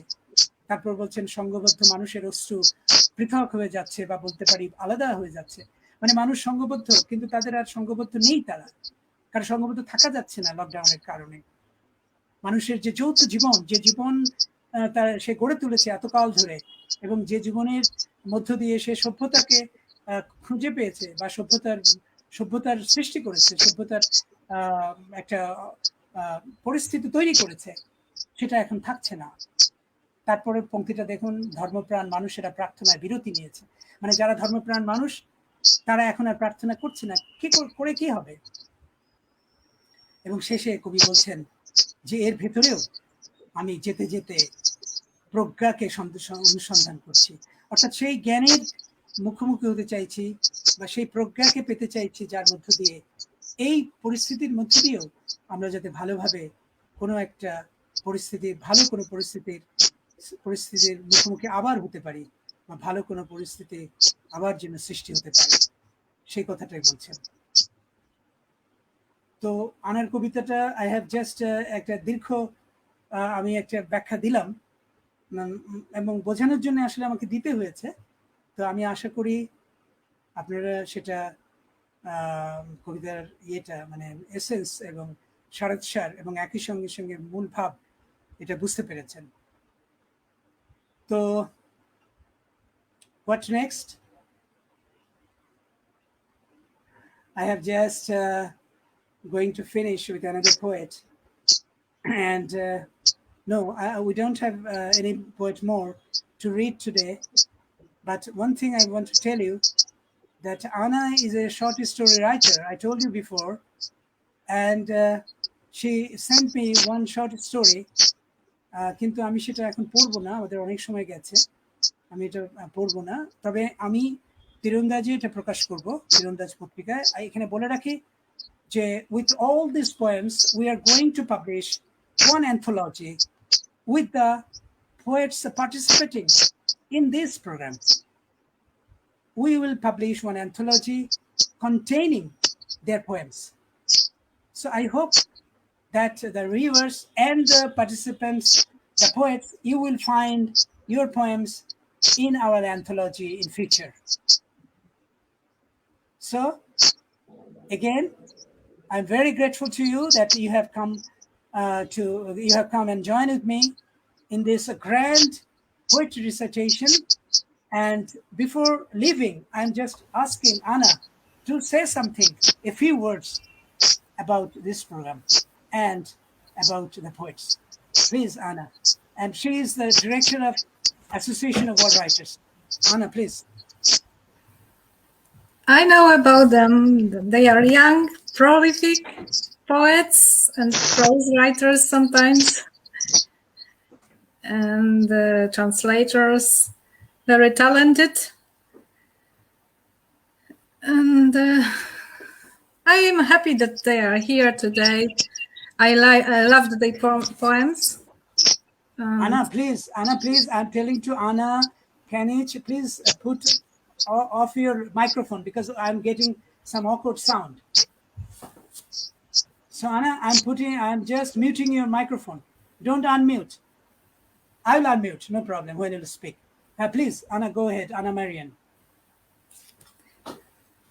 তারপর বলছেন সংঘবদ্ধ মানুষের অশ্রু পৃথক হয়ে যাচ্ছে, বা বলতে পারি আলাদা হয়ে যাচ্ছে। মানে মানুষ সংঘবদ্ধ, কিন্তু তাদের আর সংঘবদ্ধ নেই, তারা কারণ সংঘবদ্ধ থাকা যাচ্ছে না লকডাউনের কারণে। মানুষের যে যৌথ জীবন, যে জীবন সে গড়ে তুলেছে এতকাল ধরে, এবং যে জীবনের মধ্য দিয়ে সে সভ্যতাকে খুঁজে পেয়েছে বা সভ্যতার সৃষ্টি করেছে, সভ্যতার একটা পরিস্থিতি তৈরি করেছে, সেটা এখন থাকছে না। তারপরে পংক্তিটা দেখুন, ধর্মপ্রাণ মানুষেরা প্রার্থনায় বিরতি নিয়েছে। মানে যারা ধর্মপ্রাণ মানুষ তারা এখন আর প্রার্থনা করছে না, কি করে কি হবে। এবং শেষে কবি বলছেন যে এর ভেতরেও আমি যেতে যেতে প্রজ্ঞাকে অনুসন্ধান করছি, অর্থাৎ সেই জ্ঞানের মুখোমুখি হতে চাইছি বা সেই প্রজ্ঞাকে পেতে চাইছি, যার মধ্য দিয়ে এই পরিস্থিতির মধ্য দিয়েও আমরা যাতে ভালোভাবে কোনো একটা ভালো কোনো পরিস্থিতির মুখোমুখি আবার হতে পারি, বা ভালো কোনো পরিস্থিতি আবার যেন সৃষ্টি হতে পারে, সেই কথাটাই বলছেন। তো আনার কবিতাটা আই হ্যাভ জাস্ট একটা দীর্ঘ আমি একটা ব্যাখ্যা দিলাম, এবং বোঝানোর জন্য আসলে আমাকে দিতে হয়েছে। তো আমি আশা করি আপনারা সেটা কবিতার ইয়েটা মানে এসেন্স এবং সার এবং একই সঙ্গে সঙ্গে মূল ভাব এটা বুঝতে পেরেছেন। তো what next? I have just going to finish with another poet, and no, we don't have any poet more to read today. But one thing I want to tell you, that Anna is a short story writer. I told you before, and she sent me one short story. কিন্তু আমি সেটা এখন পড়বো না, আমাদের অনেক সময় গেছে, আমি এটা পড়বো না। তবে আমি তীরন্দাজে এটা প্রকাশ করব, তীরন্দাজ পত্রিকায়। এখানে বলে রাখি যে with all these poems we are going to publish one anthology with the poets participating in this program. We will publish one anthology containing their poems. So I hope that the readers and the participants, the poets, you will find your poems in our anthology in future. So again, I'm very grateful to you that you have come and joined with me in this grand poetry recitation. And before leaving, I'm just asking Anna to say something, a few words about this program and about the poets. Please, Anna. And she is the director of Association of World Writers. Anna, please. I know about them. They are young, prolific poets and prose writers sometimes, and translators, very talented. And I am happy that they are here today. I loved their poems. Anna, please, I'm telling to Anna, Canic, please put off your microphone because I'm getting some awkward sound. So Anna, I'm just muting your microphone. Don't unmute. I will unmute, no problem, when you speak. Please, Anna, go ahead, Anna Marian.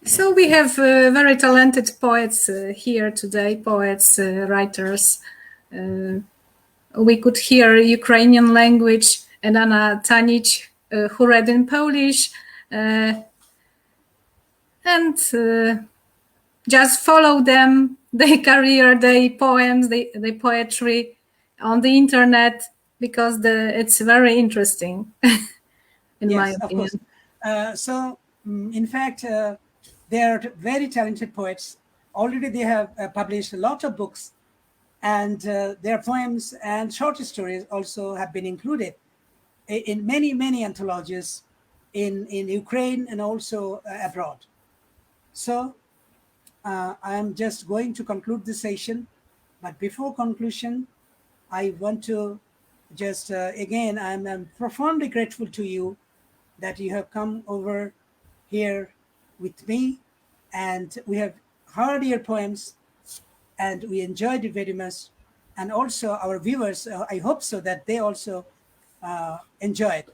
So we have very talented poets here today, poets, writers. We could hear Ukrainian language and Anna Canic, who read in Polish. And just follow them, their career, their poems, their poetry on the internet, because it's very interesting, in my opinion. Of course. So, in fact, they are very talented poets. Already they have published a lot of books, and their poems and short stories also have been included in many anthologies in Ukraine and also abroad. So I'm just going to conclude this session, but before conclusion, I want to just again, I'm profoundly grateful to you that you have come over here with me, and we have heard your poems, and we enjoyed it very much. And also our viewers, I hope so that they also enjoyed.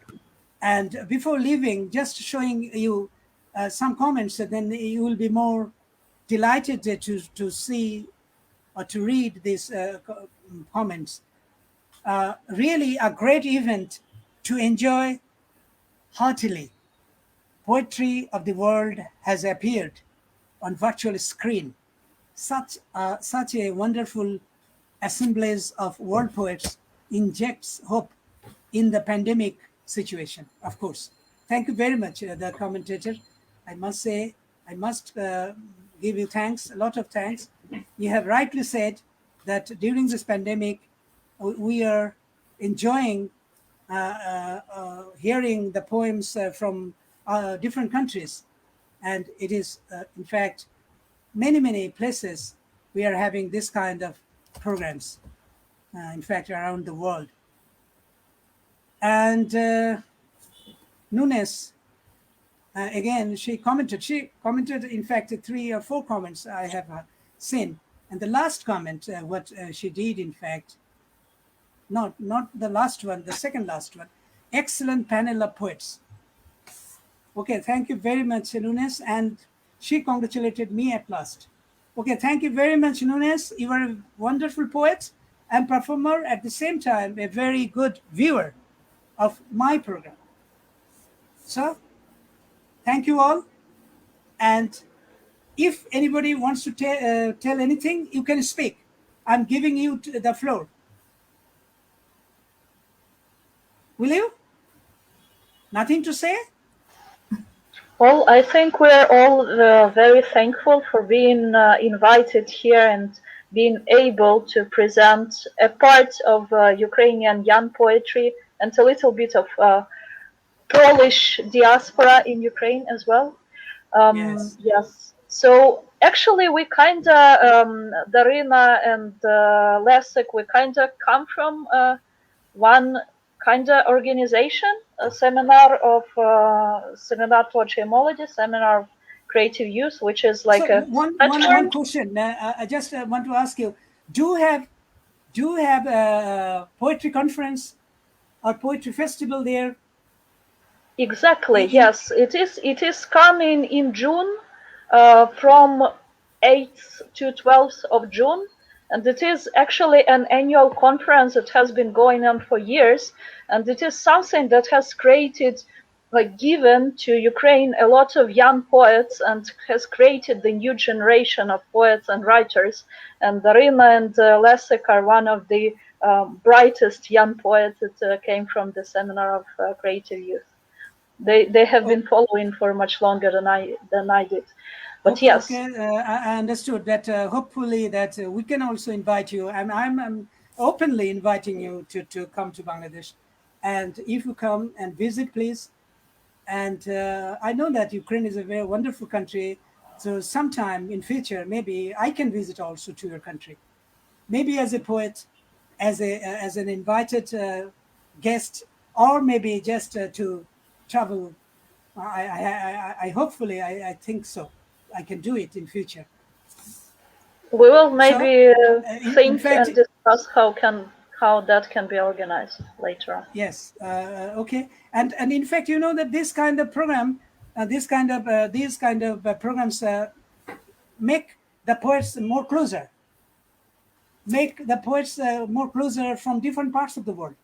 And before leaving, just showing you some comments, and then you will be more delighted to see or to read these comments. Really a great event to enjoy heartily. Poetry of the world has appeared on virtual screen. Such a wonderful assemblage of world poets injects hope in the pandemic situation, of course. Thank you very much, the commentator. I must say, I must give you thanks, a lot of thanks. You have rightly said that during this pandemic, we are enjoying hearing the poems from different countries. And it is, in fact, many places we are having this kind of programs, in fact, around the world. And Nunes, again, she commented, in fact, 3 or 4 comments I have seen. And the last comment, what she did, in fact, not the last one, the second last one, excellent panel of poets. Okay, thank you very much, Nunes. And she congratulated me at last. Okay, thank you very much, Nunes. You are a wonderful poet and performer, at the same time, a very good viewer of my program. So, thank you all. And if anybody wants to tell anything, you can speak. I'm giving you the floor. Will you? Nothing to say? Well, I think we're all very thankful for being invited here and being able to present a part of Ukrainian young poetry and a little bit of Polish diaspora in Ukraine as well. Yes. So actually, we kind of, Daryna and Lesyk, we kind of come from one kind of organization, a seminar Poetry and Melody, seminar of creative youth, which is like so one question. I just want to ask you: Do you have a poetry conference or poetry festival there? Exactly. Yes, it is coming in June, from 8th to 12th of June. And it is actually an annual conference that has been going on for years. And it is something that has created, like, given to Ukraine a lot of young poets and has created the new generation of poets and writers. And Daryna and Lesyk are one of the brightest young poets that came from the seminar of creative youth. They have been following for much longer than I did. But okay, yes, okay. I understood that. Hopefully, that we can also invite you. I'm openly inviting you to come to Bangladesh, and if you come and visit, please. And I know that Ukraine is a very wonderful country. So sometime in future, maybe I can visit also to your country, maybe as a poet, as an invited guest, or maybe just to travel. I hopefully I think so. I can do it in future. We will maybe think in fact, and discuss how that can be organized later on. Yes. Okay. And in fact, you know that this kind of program, these kind of programs make the poets more closer. Make the poets more closer from different parts of the world,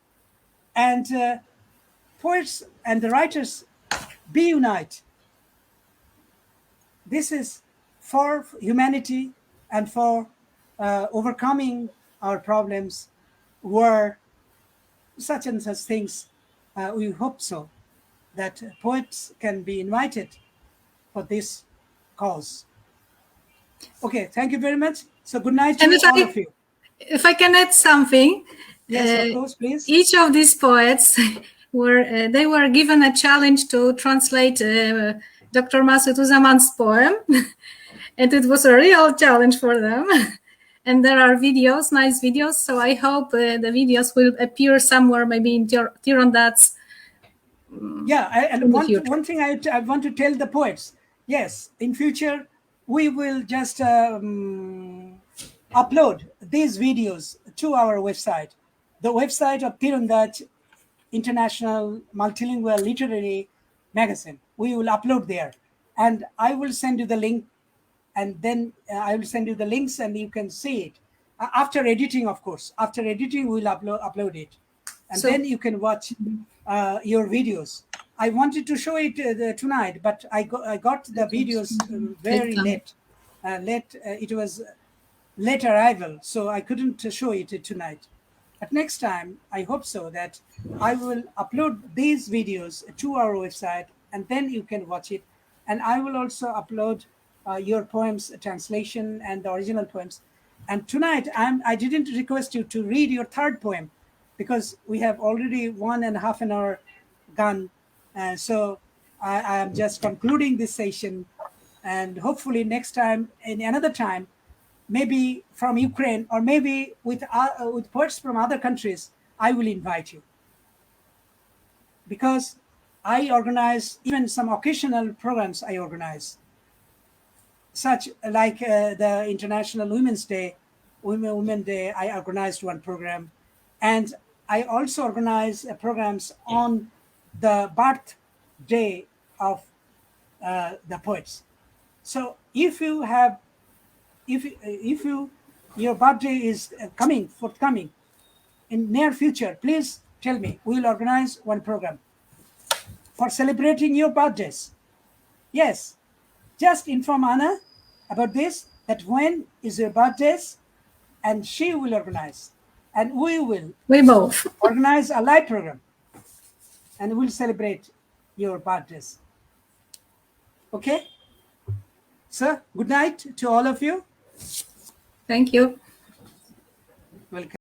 and poets and the writers be unite. This is for humanity and for overcoming our problems, war, such and such things. We hope so, that poets can be invited for this cause. Okay, thank you very much. So good night to all of you. If I can add something. Yes, of course, please. Each of these poets were given a challenge to translate Dr. Masud Uzaman's poem, and it was a real challenge for them. And there are videos, nice videos. So I hope the videos will appear somewhere, maybe in Teerandaz. Yeah, and one thing I want to tell the poets. Yes, in future we will just upload these videos to our website, the website of Teerandaz International Multilingual Literary Magazine. We will upload there, and I will send you the link, and then I will send you the links, and you can see it after editing. Of course, after editing, we'll upload it, and then you can watch your videos. I wanted to show it tonight, but I got the videos very late. It was late arrival, so I couldn't show it tonight. But next time, I hope so that I will upload these videos to our website, and then you can watch it. And I will also upload your poems translation and the original poems. And tonight, I didn't request you to read your third poem, because we have already 1.5 hours gone. So I am just concluding this session, and hopefully next time, in another time, maybe from Ukraine or maybe with poets from other countries, I will invite you. Because I organize even some occasional programs I organize, such like the International Women's Day, Women Day, I organized one program. And I also organize programs on the birthday of the poets. So if you have, if your birthday is forthcoming in near future, please tell me. We will organize one program for celebrating your birthdays. Yes, just inform Anna about this, that when is your birthdays, and she will organize, and we both organize a live program, and we'll celebrate your birthdays. Okay? Sir, good night to all of you. Thank you. Welcome.